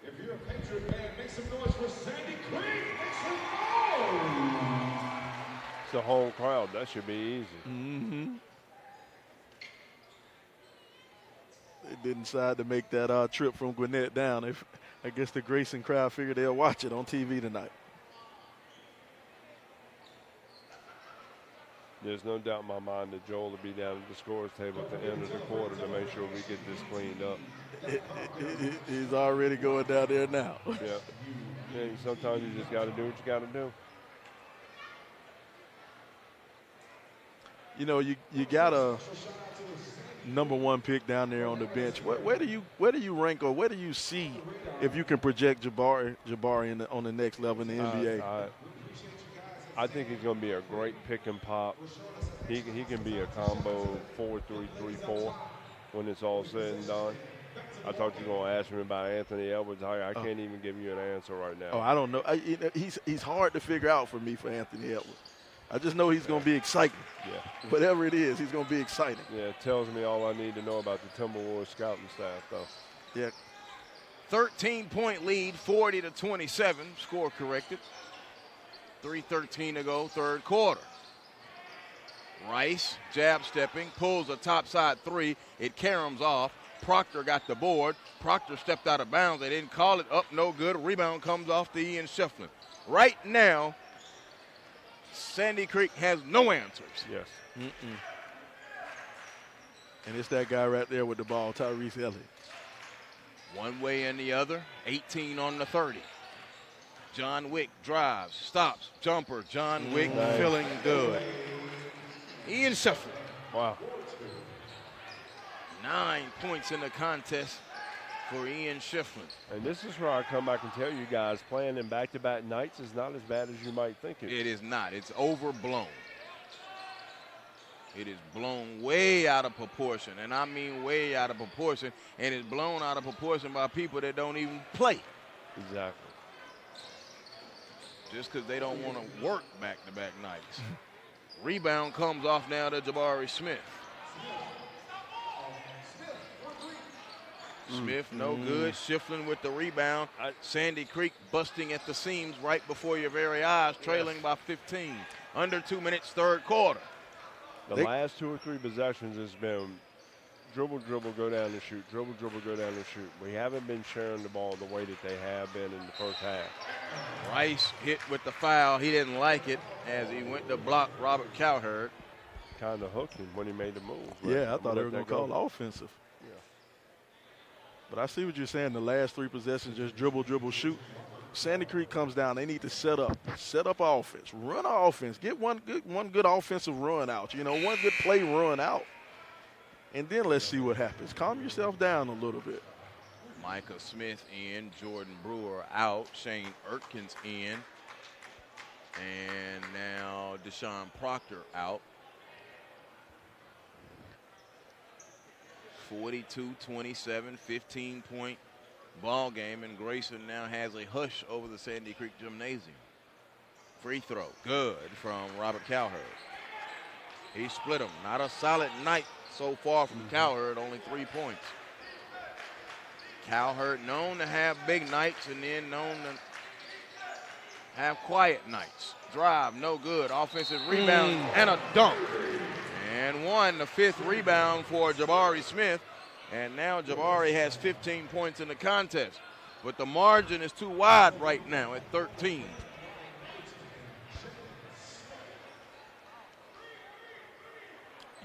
If you're a Patriot fan, make some noise for Sandy Creek. Make some noise. It's a home crowd. That should be easy. Mm-hmm. They didn't decide to make that trip from Gwinnett down. I guess the Grayson crowd figured they'll watch it on TV tonight. There's no doubt in my mind that Joel will be down at the scores table at the end of the quarter to make sure we get this cleaned up. He's already going down there now. Yeah. Sometimes you just got to do what you got to do. You got a #1 pick down there on the bench. Where do you rank, or where do you see if you can project Jabari on the next level in the NBA? I think he's going to be a great pick and pop. He can be a combo 4-3-3-4 when it's all said and done. I thought you were going to ask me about Anthony Edwards. I can't even give you an answer right now. Oh, I don't know. He's hard to figure out for me for Anthony Edwards. I just know he's going to be exciting. Yeah. Whatever it is, he's going to be exciting. Yeah, it tells me all I need to know about the Timberwolves scouting staff, though. Yeah. 13-point lead, 40-27. Score corrected. 3:13 to go, third quarter. Rice, jab stepping, pulls a topside three. It caroms off. Proctor got the board. Proctor stepped out of bounds. They didn't call it. Up, no good. Rebound comes off to Ian Schieffelin. Right now, Sandy Creek has no answers. Yes. And it's that guy right there with the ball, Tyrese Elliott. One way and the other, 18 on the 30. John Wick drives, stops, jumper. John Wick feeling good. Ian Schieffelin. Wow. 9 points in the contest for Ian Schieffelin. And this is where I come back and tell you guys, playing in back-to-back nights is not as bad as you might think it is. It is not. It's overblown. It is blown way out of proportion, and I mean way out of proportion, and it's blown out of proportion by people that don't even play. Exactly. Just because they don't want to work back-to-back nights. Rebound comes off now to Jabari Smith. Smith, no good. Schieffelin with the rebound. Sandy Creek busting at the seams right before your very eyes, trailing by 15. Under 2 minutes, third quarter. The last 2 or 3 possessions has been dribble, dribble, go down and shoot. Dribble, dribble, go down and shoot. We haven't been sharing the ball the way that they have been in the first half. Rice hit with the foul. He didn't like it as he went to block Robert Cowherd. Kind of hooked him when he made the move. Yeah, I thought they were going to call offensive. Yeah. But I see what you're saying. The last 3 possessions, just dribble, dribble, shoot. Sandy Creek comes down. They need to set up offense, run offense, get one good offensive run out. One good play run out, and then let's see what happens. Calm yourself down a little bit. Micah Smith in, Jordan Brewer out, Shane Erkins in, and now Deshaun Proctor out. 42-27, 15-point ball game, and Grayson now has a hush over the Sandy Creek Gymnasium. Free throw, good from Robert Cowherd. He split them. Not a solid night so far from Cowherd, only 3 points. Cowherd known to have big nights and then known to have quiet nights. Drive, no good. Offensive rebound and a dunk. And the 5th rebound for Jabari Smith. And now Jabari has 15 points in the contest. But the margin is too wide right now at 13.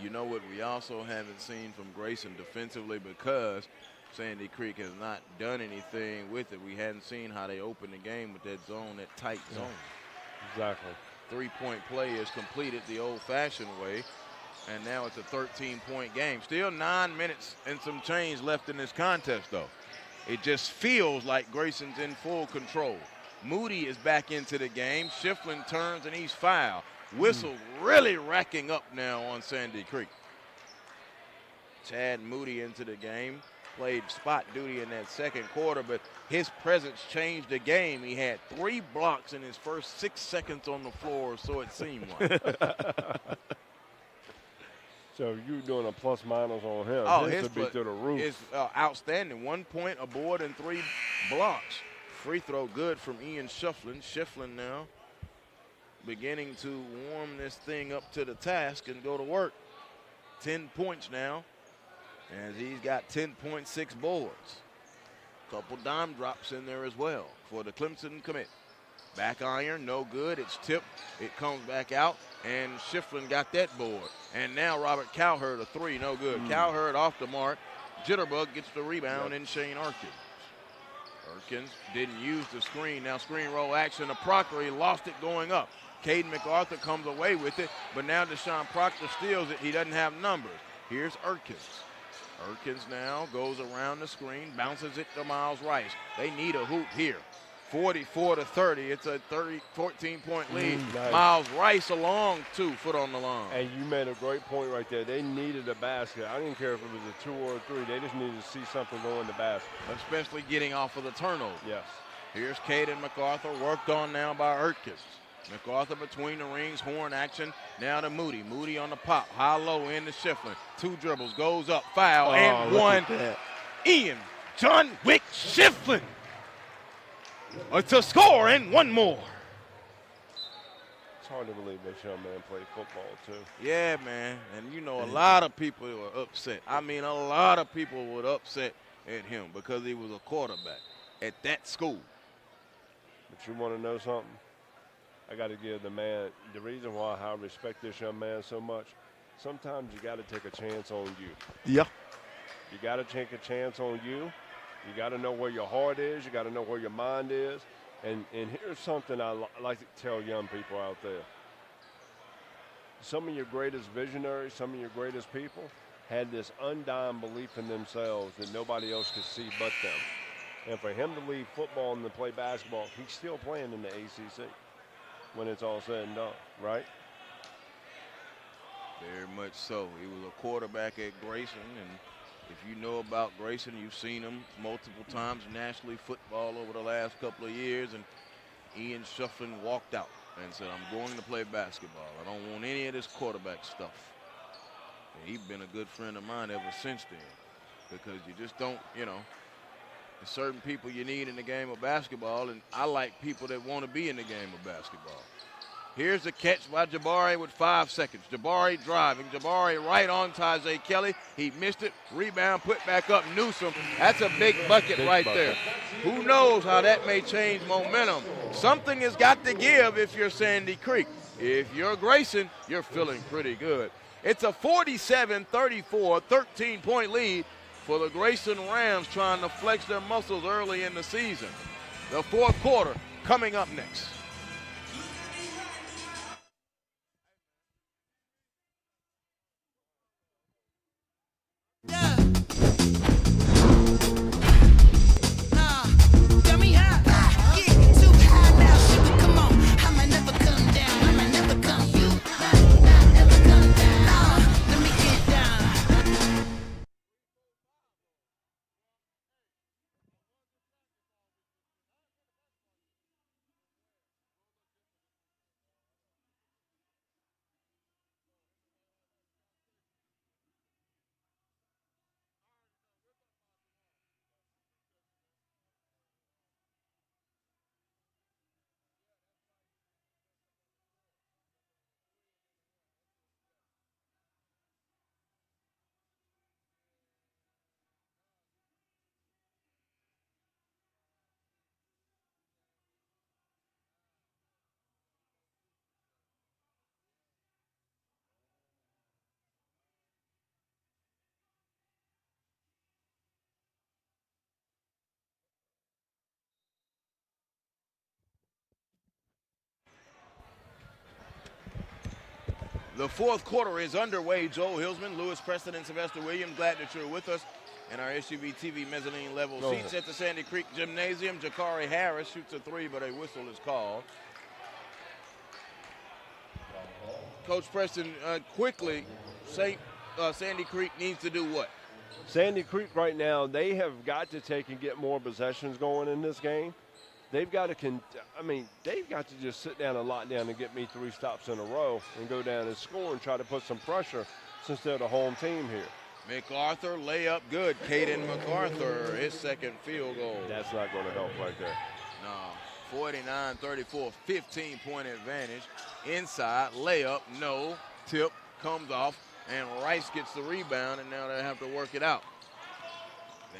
You know what we also haven't seen from Grayson defensively, because Sandy Creek has not done anything with it. We hadn't seen how they open the game with that zone, that tight zone. Exactly. 3-point play is completed the old-fashioned way. And now it's a 13-point game. Still 9 minutes and some change left in this contest, though. It just feels like Grayson's in full control. Moody is back into the game. Schieffelin turns and he's fouled. Whistles really racking up now on Sandy Creek. Chad Moody into the game. Played spot duty in that second quarter, but his presence changed the game. He had 3 blocks in his first 6 seconds on the floor, so it seemed like. So you're doing a plus-minus on him. Oh, his would be to the roof. Is outstanding. 1 point, a board, and 3 blocks. Free throw good from Ian Schieffelin. Schieffelin now beginning to warm this thing up to the task and go to work. 10 points now, as he's got 10.6 boards. Couple dime drops in there as well for the Clemson commit. Back iron, no good. It's tipped. It comes back out, and Schieffelin got that board. And now Robert Cowherd, a 3, no good. Cowherd off the mark. Jitterbug gets the rebound, and Shane Erkins. Erkins didn't use the screen. Now screen roll action to Proctor. He lost it going up. Kaden Macarthur comes away with it, but now Deshaun Proctor steals it. He doesn't have numbers. Here's Erkins. Erkins now goes around the screen, bounces it to Miles Rice. They need a hoop here. 44-30. It's a 14-point lead. Nice. Miles Rice along 2 foot on the line. And you made a great point right there. They needed a basket. I didn't care if it was a 2 or a 3. They just needed to see something go in the basket. Especially getting off of the turnover. Yes. Here's Kaden Macarthur, worked on now by Erkins. MacArthur between the rings, horn action, now to Moody. Moody on the pop, high-low in to Schieffelin. 2 dribbles, goes up, foul, and 1. Ian John Wick Schieffelin to score and 1 more. It's hard to believe this young man played football, too. Yeah, man, and you know a lot of people were upset. I mean, a lot of people were upset at him because he was a quarterback at that school. But you want to know something? I got to give the man, the reason why I respect this young man so much, sometimes you got to take a chance on you. Yeah. You got to take a chance on you. You got to know where your heart is. You got to know where your mind is. And here's something I like to tell young people out there. Some of your greatest visionaries, some of your greatest people had this undying belief in themselves that nobody else could see but them. And for him to leave football and to play basketball, he's still playing in the ACC. When it's all said and done, right? Very much so. He was a quarterback at Grayson, and if you know about Grayson, you've seen him multiple times nationally football over the last couple of years, and Ian Schieffelin walked out and said, I'm going to play basketball. I don't want any of this quarterback stuff. And he's been a good friend of mine ever since then, because you just don't, you know, there's certain people you need in the game of basketball, and I like people that want to be in the game of basketball. Here's the catch by Jabari with 5 seconds. Jabari driving. Jabari right on Tajay Kelly. He missed it. Rebound, put back up Newsom. That's a big bucket there. Who knows how that may change momentum. Something has got to give if you're Sandy Creek. If you're Grayson, you're feeling pretty good. It's a 47-34, 13-point lead for the Grayson Rams, trying to flex their muscles early in the season. The 4th quarter coming up next. The 4th quarter is underway. Joel Hilsman, Lewis Preston, and Sylvester Williams, glad that you're with us in our SUVtv mezzanine level seats at the Sandy Creek Gymnasium. Jakari Harris shoots a 3, but a whistle is called. Coach Preston, quickly, Sandy Creek needs to do what? Sandy Creek right now, they have got to take and get more possessions going in this game. They've got to, they've got to just sit down and lock down and get me 3 stops in a row and go down and score and try to put some pressure since they're the home team here. MacArthur, layup good. Caden MacArthur, his 2nd field goal. That's not going to help right there. No, 49-34, 15-point advantage. Inside, layup, no. Tip, comes off, and Rice gets the rebound, and now they have to work it out.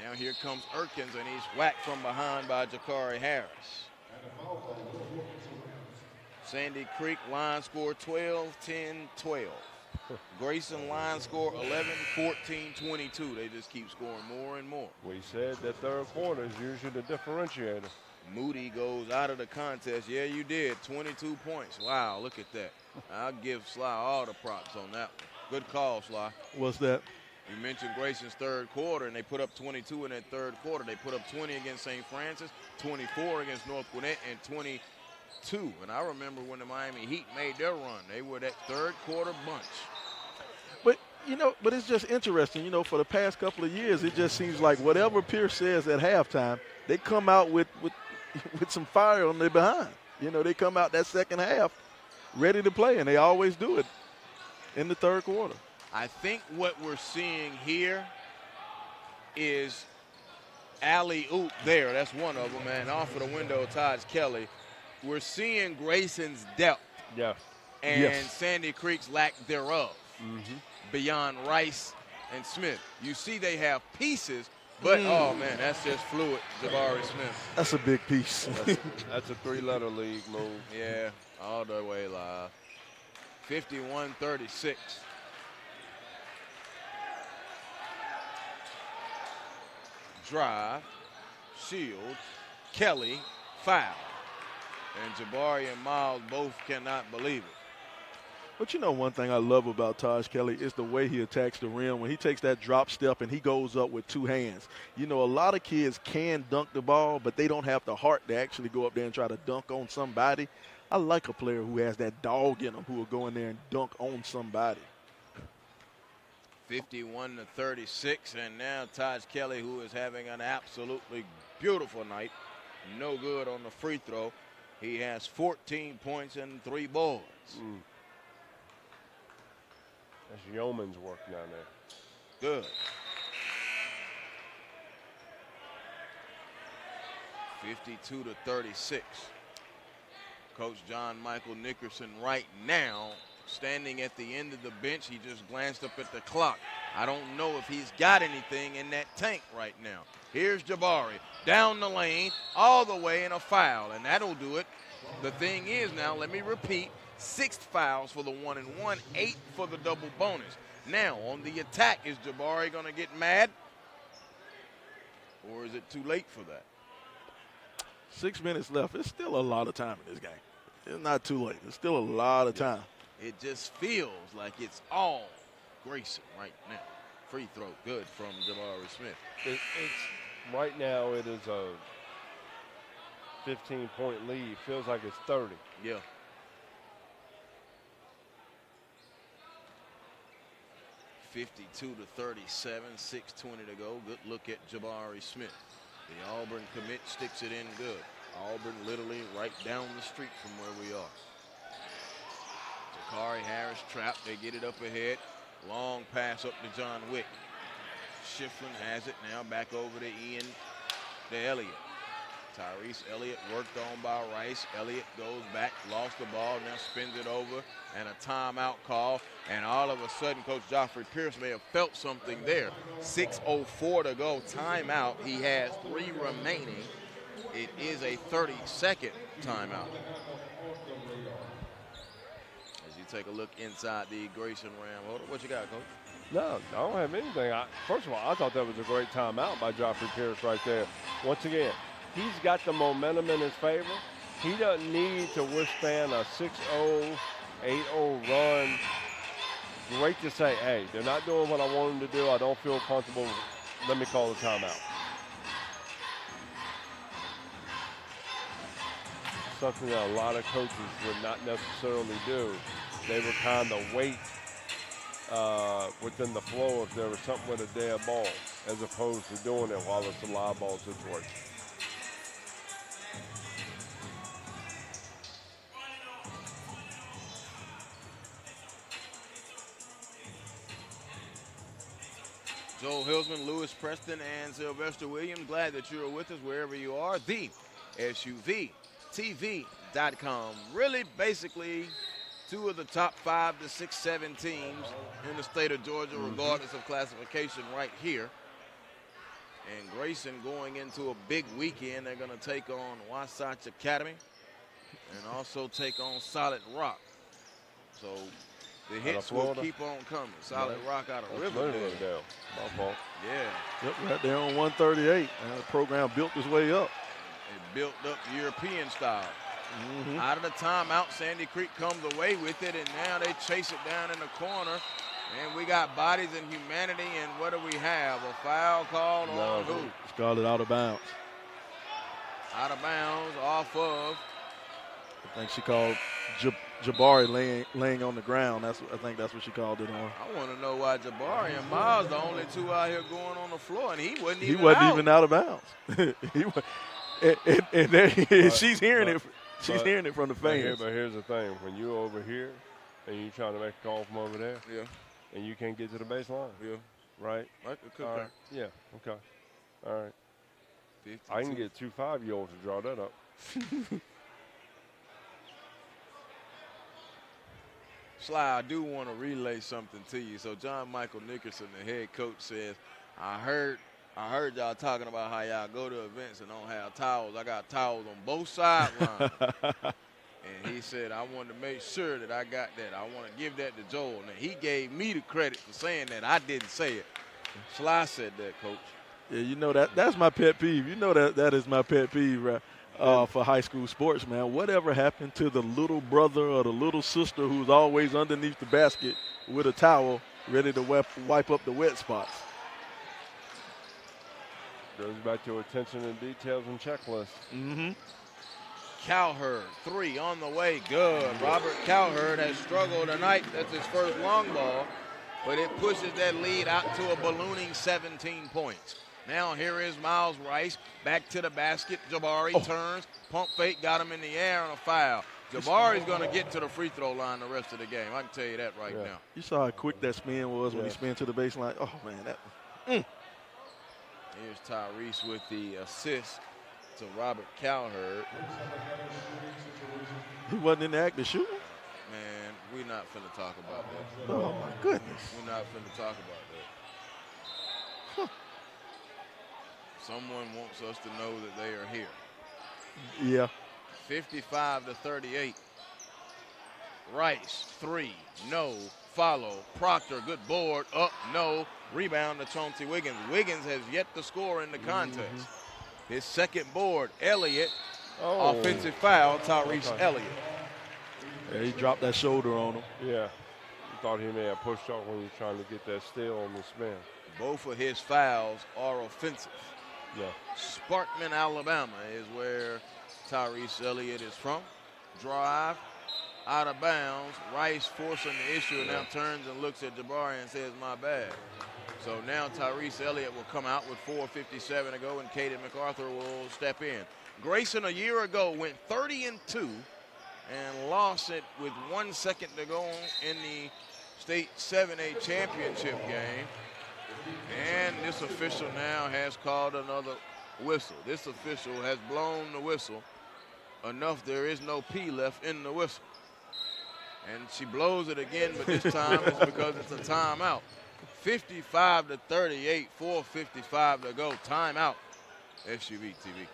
Now here comes Erkins, and he's whacked from behind by Jakari Harris. Sandy Creek line score 12-10-12. Grayson line score 11-14-22. They just keep scoring more and more. We said that 3rd quarter is usually the differentiator. Moody goes out of the contest. Yeah, you did. 22 points. Wow, look at that. I'll give Sly all the props on that one. Good call, Sly. What's that? You mentioned Grayson's third quarter, and they put up 22 in that third quarter. They put up 20 against St. Francis, 24 against North Gwinnett, and 22. And I remember when the Miami Heat made their run. They were that third quarter bunch. But, but it's just interesting. For the past couple of years, it just seems like whatever Pierce says at halftime, they come out with some fire on their behind. They come out that second half ready to play, and they always do it in the third quarter. I think what we're seeing here is alley-oop there. That's one of them, and off of the window, Taj Kelly. We're seeing Grayson's depth and Sandy Creek's lack thereof beyond Rice and Smith. You see they have pieces, but, oh, man, that's just fluid, Jabari Smith. That's a big piece. That's a three-letter league move. Yeah, all the way live. 51-36. Drive, Shields, Kelly, foul. And Jabari and Miles both cannot believe it. But one thing I love about Taj Kelly is the way he attacks the rim. When he takes that drop step and he goes up with two hands. A lot of kids can dunk the ball, but they don't have the heart to actually go up there and try to dunk on somebody. I like a player who has that dog in him who will go in there and dunk on somebody. 51-36, and now Taj Kelly, who is having an absolutely beautiful night. No good on the free throw. He has 14 points and 3 boards. That's yeoman's work down there. Good. 52-36. Coach John Michael Nickerson right now standing at the end of the bench. He just glanced up at the clock. I don't know if he's got anything in that tank right now. Here's Jabari down the lane all the way in a foul, and that'll do it. The thing is now, let me repeat, 6 fouls for the 1-and-1, 8 for the double bonus. Now, on the attack, is Jabari going to get mad? Or is it too late for that? 6 minutes left. It's still a lot of time in this game. It's not too late. It's still a lot of time. It just feels like it's all Grayson right now. Free throw good from Jabari Smith. It's right now it is a 15-point lead. Feels like it's 30. Yeah. (52-37), 6:20 to go. Good look at Jabari Smith. The Auburn commit sticks it in good. Auburn literally right down the street from where we are. Takari Harris trapped. They get it up ahead. Long pass up to John Wick. Schieffelin has it now back over to Ian to Elliott. Tyrese Elliott worked on by Rice. Elliott goes back, lost the ball, now spins it over, and a timeout call. And all of a sudden, Coach Joffrey Pierce may have felt something there. 6:04 to go, timeout. He has 3 remaining. It is a 30-second timeout. As you take a look inside the Grayson Ram. Hold on, what you got, Coach? No, I don't have anything. First of all, I thought that was a great timeout by Joffrey Pierce right there. Once again, he's got the momentum in his favor. He doesn't need to withstand a 6-0, 8-0 run. Great to say, hey, they're not doing what I want them to do. I don't feel comfortable. Let me call the timeout. Something that a lot of coaches would not necessarily do. They would kind of wait within the flow if there was something with a dead ball, as opposed to doing it while it's a live ball situation. Joel Hilsman, Lewis Preston, and Sylvester Williams. Glad that you're with us wherever you are. The SUVtv.com. Really, basically, 2 of the top 5 to 6, 7 teams in the state of Georgia, regardless of classification, right here. And Grayson going into a big weekend. They're going to take on Wasatch Academy and also take on Solid Rock. So the hits will keep on coming. Solid Rock out of Riverdale. My fault. Yeah. Yep, right there on 138. And the program built its way up. It built up European style. Out of the timeout, Sandy Creek comes away with it, and now they chase it down in the corner. And we got bodies and humanity, and what do we have? A foul called on who? Scarlett out of bounds. Out of bounds, off of. I think she called Jabari laying on the ground. I think that's what she called it on. I want to know why Jabari and Miles the only two out here going on the floor, and he wasn't even out of bounds. and there she's hearing it. She's hearing it from the fans. But here's the thing: when you're over here and you're trying to make a call from over there, and you can't get to the baseline, right? All right. Yeah. Okay. All right. 52. I can get 2 5-year-olds to draw that up. Sly, I do want to relay something to you. So John Michael Nickerson, the head coach, says, I heard y'all talking about how y'all go to events and don't have towels. I got towels on both sidelines. And he said, I wanted to make sure that I got that. I want to give that to Joel. And he gave me the credit for saying that. I didn't say it. Sly said that, Coach. Yeah, you know that's my pet peeve. You know that is my pet peeve, right? For high school sports, man. Whatever happened to the little brother or the little sister who's always underneath the basket with a towel ready to wipe up the wet spots? Goes back to attention and details and checklists. Mm-hmm. Cowherd, 3 on the way, good. Robert Cowherd has struggled tonight. That's his first long ball, but it pushes that lead out to a ballooning 17 points. Now here is Miles Rice, back to the basket. Jabari turns, pump fake, got him in the air on a foul. Jabari's going to get to the free throw line the rest of the game. I can tell you that right now. You saw how quick that spin was when he spun to the baseline. Oh, man, that. Here's Tyrese with the assist to Robert Cowherd. He wasn't in the act of shooting? Man, we're not finna talk about that. Oh, my goodness. We're not finna talk about that. Someone wants us to know that they are here. Yeah. 55-38. Rice, 3, no. Follow. Proctor, good board. Up, no. Rebound to Chauncey Wiggins. Wiggins has yet to score in the contest. His second board, Elliott. Offensive foul, Tyrese Elliott. Yeah, he dropped that shoulder on him. Yeah. He thought he may have pushed off when he was trying to get that steal on the spin. Both of his fouls are offensive. Yeah. Sparkman, Alabama is where Tyrese Elliott is from. Drive, out of bounds. Rice forcing the issue and now turns and looks at Jabari and says, my bad. So now Tyrese Elliott will come out with 4:57 to go and Kaden Macarthur will step in. Grayson a year ago went 30-2 and lost it with 1 second to go in the state 7A championship game. And this official now has called another whistle. This official has blown the whistle enough there is no P left in the whistle. And she blows it again, but this time it's because it's a timeout. 55-38, 4:55 to go. Timeout, SUVtv.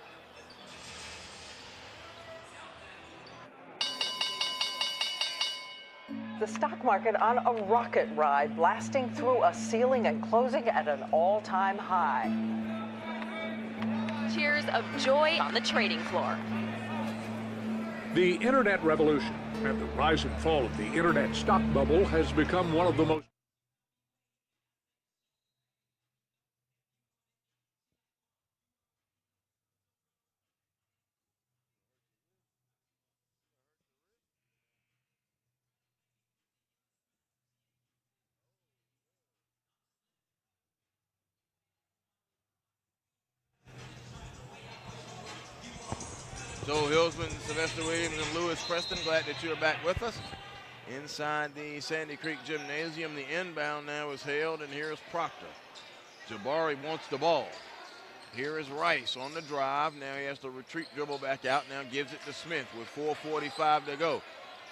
The stock market on a rocket ride, blasting through a ceiling and closing at an all-time high. Cheers of joy on the trading floor. The internet revolution and the rise and fall of the internet stock bubble has become one of the most Joel Hilsman, Sylvester Williams, and Lewis Preston, glad that you're back with us. Inside the Sandy Creek Gymnasium, the inbound now is held, and here's Proctor. Jabari wants the ball. Here is Rice on the drive. Now he has to retreat, dribble back out. Now gives it to Smith with 4:45 to go.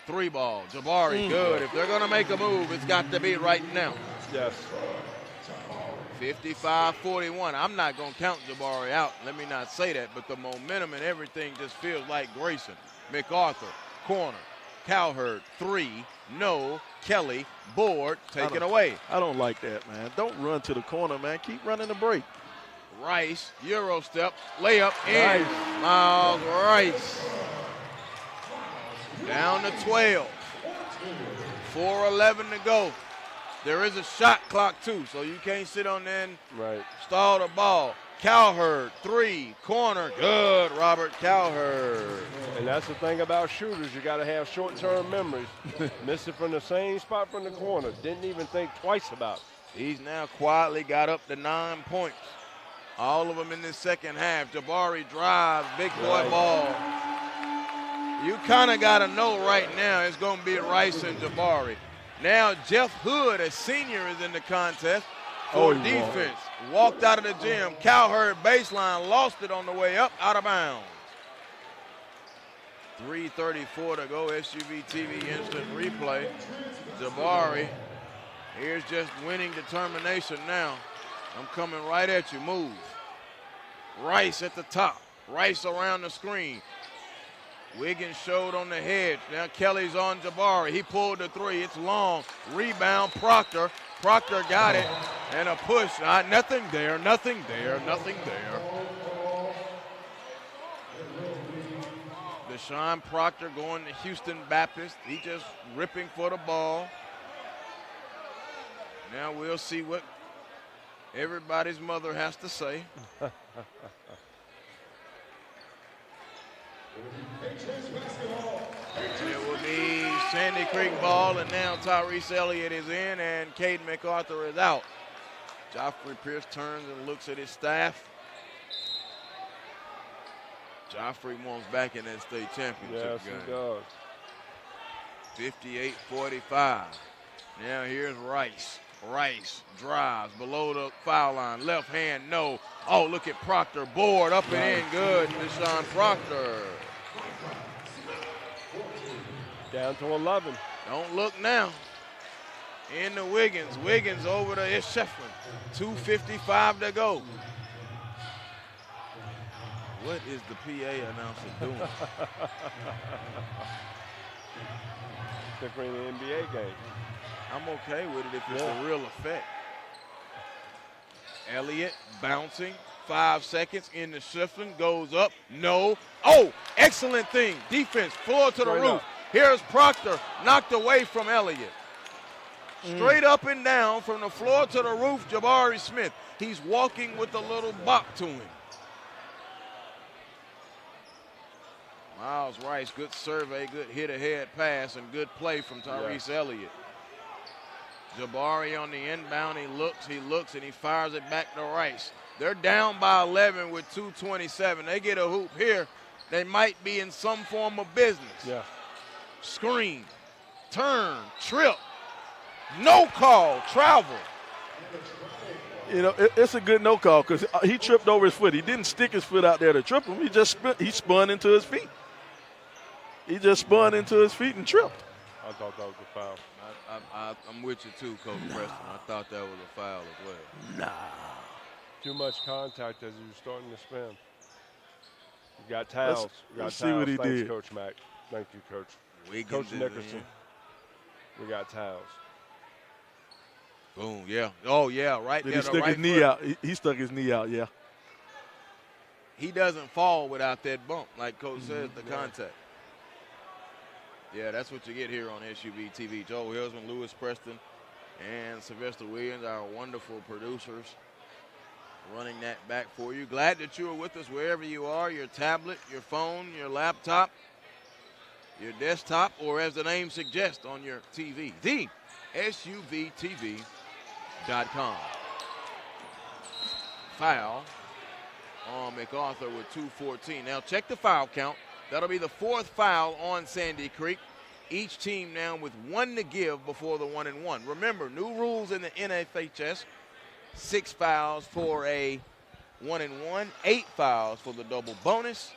3 ball. Jabari, good. If they're going to make a move, it's got to be right now. Yes. 55-41. I'm not going to count Jabari out. Let me not say that, but the momentum and everything just feels like Grayson. MacArthur, corner. Cowherd, 3, no. Kelly, board, taken away. I don't like that, man. Don't run to the corner, man. Keep running the break. Rice, Euro step, layup in. Miles Rice. Down to 12. 4:11 to go. There is a shot clock, too, so you can't sit on there and Right. stall the ball. Cowherd, 3, corner, good, Robert Cowherd. And that's the thing about shooters. You got to have short-term memories. Missed it from the same spot from the corner. Didn't even think twice about it. He's now quietly got up to 9 points. All of them in this second half. Jabari drives, big boy ball. You kind of got to know right now it's going to be Rice and Jabari. Now Jeff Hood, a senior, is in the contest for defense. Walked out of the gym. Cowherd baseline, lost it on the way up, out of bounds. 3:34 to go, SUVtv instant replay. Jabari, here's just winning determination now. I'm coming right at you, move. Rice at the top, Rice around the screen. Wiggins showed on the hedge. Now Kelly's on Jabari. He pulled the 3. It's long. Rebound, Proctor. Proctor got it. And a push. Nothing there, nothing there, nothing there. Deshaun Proctor going to Houston Baptist. He just ripping for the ball. Now we'll see what everybody's mother has to say. It will be Sandy Creek ball, and now Tyrese Elliott is in, and Kaden Macarthur is out. Joffrey Pierce turns and looks at his staff. Joffrey wants back in that state championship game. Yes, he does. 58-45. Now here's Rice. Rice drives below the foul line. Left hand, no. Oh, look at Proctor. Board up and in. Good. Deshaun Proctor. Down to 11. Don't look now. Into Wiggins. Wiggins over to Schieffelin. 2:55 to go. What is the PA announcer doing? Different in the NBA game. I'm okay with it if it's a real effect. Elliott bouncing. 5 seconds into Schieffelin. Goes up. No. Oh, excellent thing. Defense. Floor to the roof. Here's Proctor. Knocked away from Elliott. Straight up and down from the floor to the roof, Jabari Smith. He's walking with a little bop to him. Miles Rice, good survey, good hit-ahead pass, and good play from Tyrese Elliott. Jabari on the inbound, he looks, and he fires it back to Rice. They're down by 11 with 2:27. They get a hoop here, they might be in some form of business. Yeah. Screen, turn, trip, no call, travel. You know, it's a good no call because he tripped over his foot. He didn't stick his foot out there to trip him. He spun into his feet. He just spun into his feet and tripped. I thought that was a foul. I'm with you too, Coach Preston. I thought that was a foul as well. Nah. Too much contact as he was starting to spin. You got towels. Let's see what he Thanks, did. Coach Mack. Thank you, Coach. Wiggins Coach is Nickerson. in. We got towels. Boom, yeah. Oh, yeah, right Did there. he stick his knee out? He stuck his knee out, yeah. He doesn't fall without that bump, like Coach says, the contact. Yeah, that's what you get here on SUVtv. Joe Hillsman, Lewis Preston, and Sylvester Williams, our wonderful producers, running that back for you. Glad that you are with us wherever you are, your tablet, your phone, your laptop, your desktop, or as the name suggests, on your TV. The SUVtv.com. Foul on Macarthur with 2:14. Now check the foul count. That'll be the 4th foul on Sandy Creek. Each team now with 1 to give before the 1-and-1. Remember, new rules in the NFHS. 6 fouls for a 1-and-1, 8 fouls for the double bonus.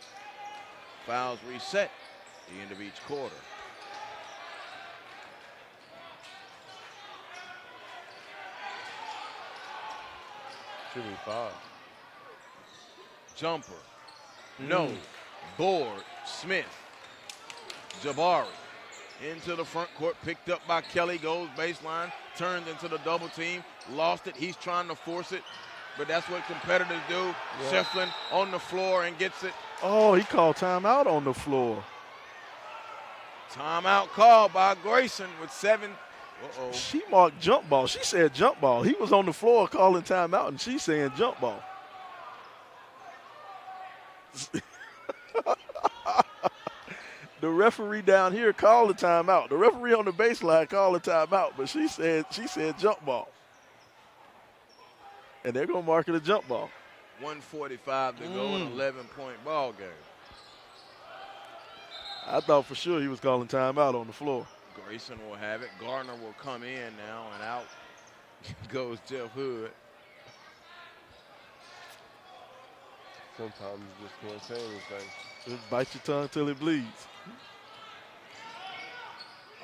Fouls reset at the end of each quarter. Should be 5. Jumper. No. Board. Smith. Jabari. Into the front court. Picked up by Kelly. Goes baseline. Turns into the double team. Lost it. He's trying to force it. But that's what competitors do. Yeah. Schieffelin on the floor and gets it. Oh, he called timeout on the floor. Timeout called by Grayson with Uh-oh. She marked jump ball. She said jump ball. He was on the floor calling timeout, and she's saying jump ball. The referee down here called the timeout. The referee on the baseline called the timeout, but she said jump ball. And they're going to mark it a jump ball. 1:45 to go, an 11-point ball game. I thought for sure he was calling timeout on the floor. Grayson will have it. Garner will come in now, and out goes Jeff Hood. Sometimes you just can't say anything. Just bite your tongue till it bleeds.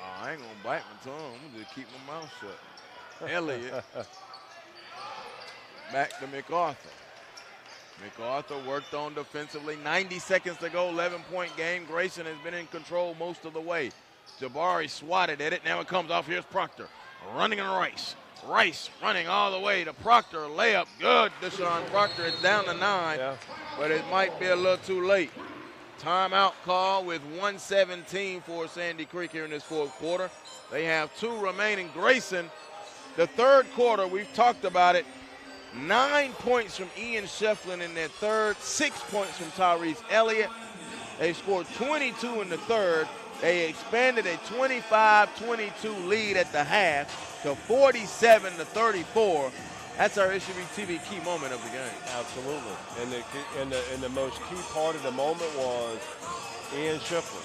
Oh, I ain't going to bite my tongue. I'm going to just keep my mouth shut. Elliott. Back to MacArthur. MacArthur worked on defensively. 90 seconds to go, 11-point game. Grayson has been in control most of the way. Jabari swatted at it. Now it comes off. Here's Proctor running and Rice. Rice running all the way to Proctor. Layup good. Deshaun Proctor is down to 9, but it might be a little too late. Timeout call with 1:17 for Sandy Creek here in this fourth quarter. They have 2 remaining. Grayson, the third quarter, we've talked about it. 9 points from Ian Schieffelin in their third, 6 points from Tyrese Elliott. They scored 22 in the third. They expanded a 25-22 lead at the half to 47-34. That's our SUVtv key moment of the game. Absolutely. And the most key part of the moment was Ian Schieffelin.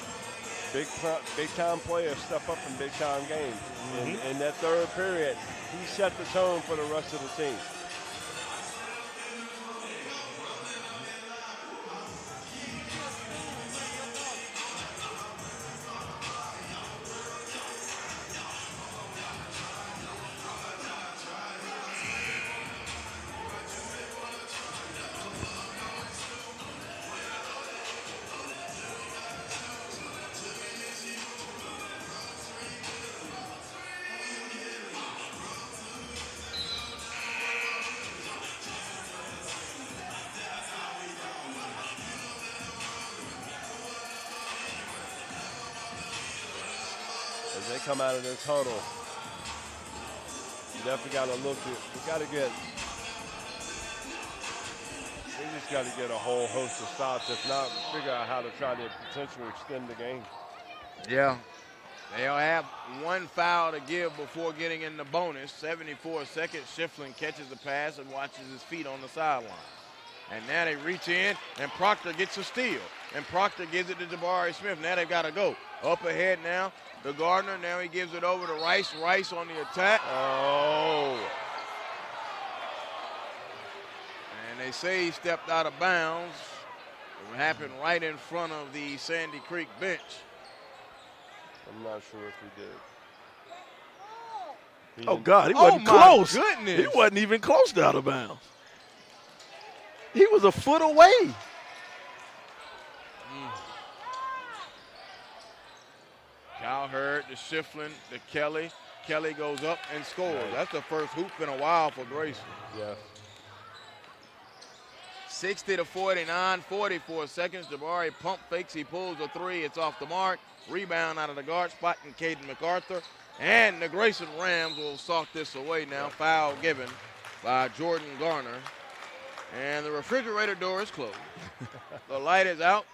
Big time player, step up in big time games. In that third period, he set the tone for the rest of the team. As they come out of this huddle, you definitely got to look at, we just got to get a whole host of stops. If not, figure out how to try to potentially extend the game. Yeah. They'll have 1 foul to give before getting in the bonus. 74 seconds. Schieffelin catches the pass and watches his feet on the sideline. And now they reach in, and Proctor gets a steal. And Proctor gives it to Jabari Smith. Now they've got to go. Up ahead now to Gardner. Now he gives it over to Rice. Rice on the attack. Oh. And they say he stepped out of bounds. It happened right in front of the Sandy Creek bench. I'm not sure if he did. Oh, God, he wasn't close. Goodness. He wasn't even close to out of bounds. He was a foot away. Cowherd to Schieffelin to Kelly. Kelly goes up and scores. That's the first hoop in a while for Grayson. Yes. 60-49, 44 seconds. Jabari pump fakes. He pulls a 3. It's off the mark. Rebound out of the guard spot in Kaden Macarthur. And the Grayson Rams will sock this away now. Foul given by Jordan Garner. And the refrigerator door is closed. The light is out.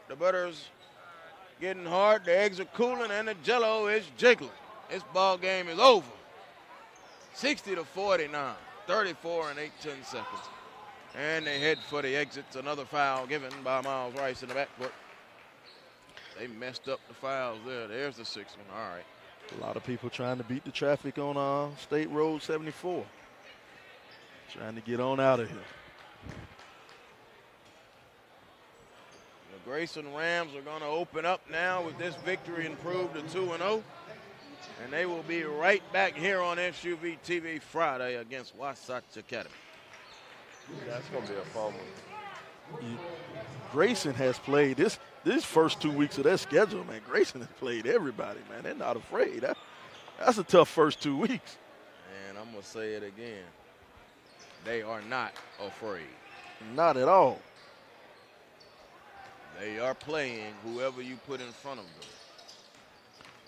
The butter's getting hard. The eggs are cooling, and the Jell-O is jiggling. This ball game is over. 60-49, 34 and 8 seconds. And they head for the exits. Another foul given by Miles Rice in the backcourt. They messed up the fouls there. There's the 6th one. All right. A lot of people trying to beat the traffic on State Road 74. Trying to get on out of here. The Grayson Rams are going to open up now with this victory improved to 2-0. And they will be right back here on SUVtv Friday against Wasatch Academy. That's going to be a fun one. Grayson has played this first 2 weeks of their schedule, man. Grayson has played everybody, man. They're not afraid. That's a tough first 2 weeks. And I'm going to say it again. They are not afraid. Not at all. They are playing whoever you put in front of them.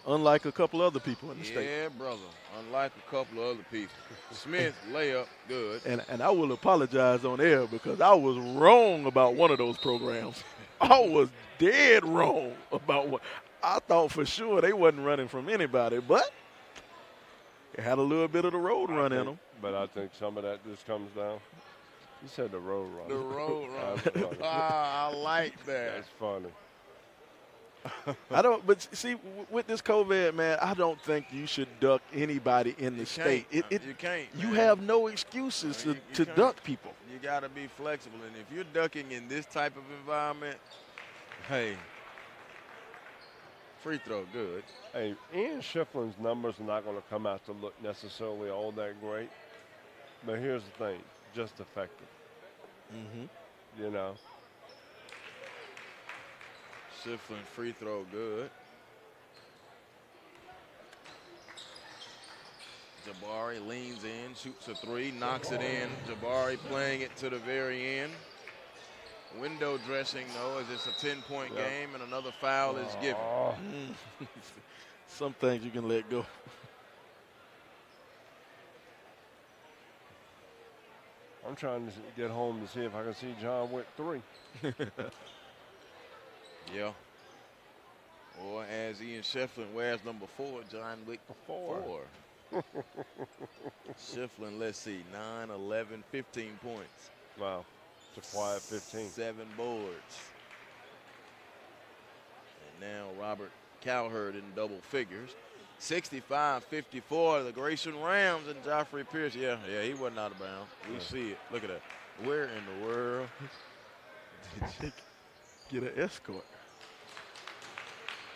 unlike a couple other people in the state. Yeah, brother. Unlike a couple of other people. Smith, layup, good. And I will apologize on air because I was wrong about one of those programs. I was dead wrong about what. I thought for sure they wasn't running from anybody, but it had a little bit of the road run in them. But I think some of that just comes down. You said the road run. The road run. I like that. That's funny. I don't, but see, with this COVID, man, I don't think you should duck anybody in the state. You can't. You Man. have no excuses to duck people. You got to be flexible, and if you're ducking in this type of environment, hey, free throw, good. Hey, Ian Schieffelin's numbers are not going to come out to look necessarily all that great, but here's the thing, just effective. Mm-hmm. You know. Schieffelin free throw, good. Jabari leans in, shoots a three, knocks it in. Jabari playing it to the very end. Window dressing, though, as it's a 10-point game and another foul is given. Some things you can let go. I'm trying to get home to see if I can see John Wick 3. Yeah. Or as Ian Schieffelin wears number 4, John Wick 4. Schieffelin, let's see, 9, 11, 15 points. Wow. It's a quiet 15. 7 boards. And now Robert Cowherd in double figures. 65-54, the Grayson Rams and Joffrey Pierce. Yeah, he wasn't out of bounds. We see it. Look at that. Where in the world did you get an escort?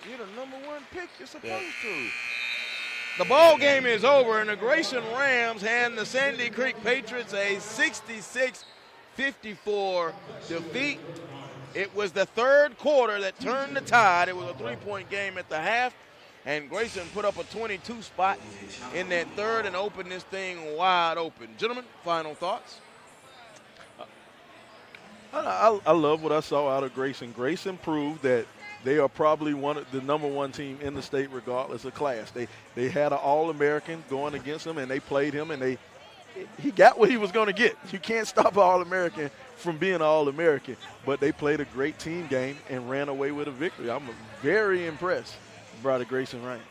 You're the #1 pick. You're supposed to. The ball game is over, and the Grayson Rams hand the Sandy Creek Patriots a 66-54 defeat. It was the third quarter that turned the tide. It was a 3-point game at the half, and Grayson put up a 22 spot in that third and opened this thing wide open. Gentlemen, final thoughts? I love what I saw out of Grayson. Grayson proved that they are probably the #1 team in the state regardless of class. They had an All-American going against them, and they played him, and he got what he was going to get. You can't stop an All-American from being an All-American, but they played a great team game and ran away with a victory. I'm very impressed by the Grayson Rams.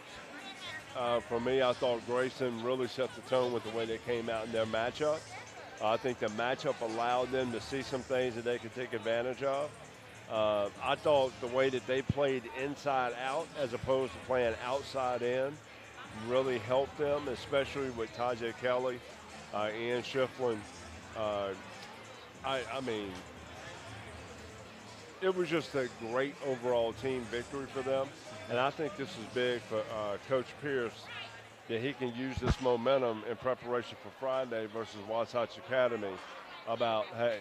For me, I thought Grayson really set the tone with the way they came out in their matchup. I think the matchup allowed them to see some things that they could take advantage of. I thought the way that they played inside out as opposed to playing outside in really helped them, especially with Tajay Kelly, Ian Schieffelin. I mean, it was just a great overall team victory for them. And I think this is big for Coach Pierce, that he can use this momentum in preparation for Friday versus Wasatch Academy about, hey,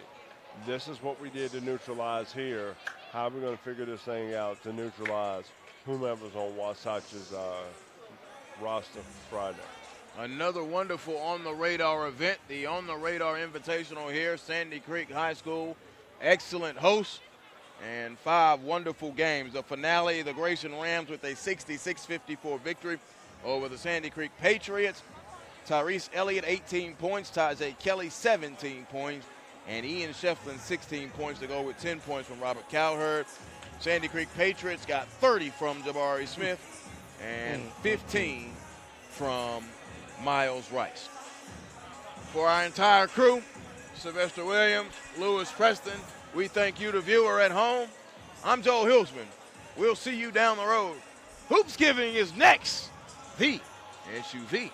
this is what we did to neutralize here. How are we going to figure this thing out to neutralize whomever's on Wasatch's roster Friday? Another wonderful on-the-radar event, the On-the-Radar Invitational here, Sandy Creek High School. Excellent host and 5 wonderful games. The finale, the Grayson Rams with a 66-54 victory over the Sandy Creek Patriots. Tyrese Elliott, 18 points. Tajay Kelly, 17 points. And Ian Schieffelin, 16 points to go with 10 points from Robert Cowherd. Sandy Creek Patriots got 30 from Jabari Smith and 15 from Miles Rice. For our entire crew, Sylvester Williams, Lewis Preston, we thank you, the viewer at home. I'm Joe Hilsman. We'll see you down the road. Hoopsgiving is next. The SUVtv.com.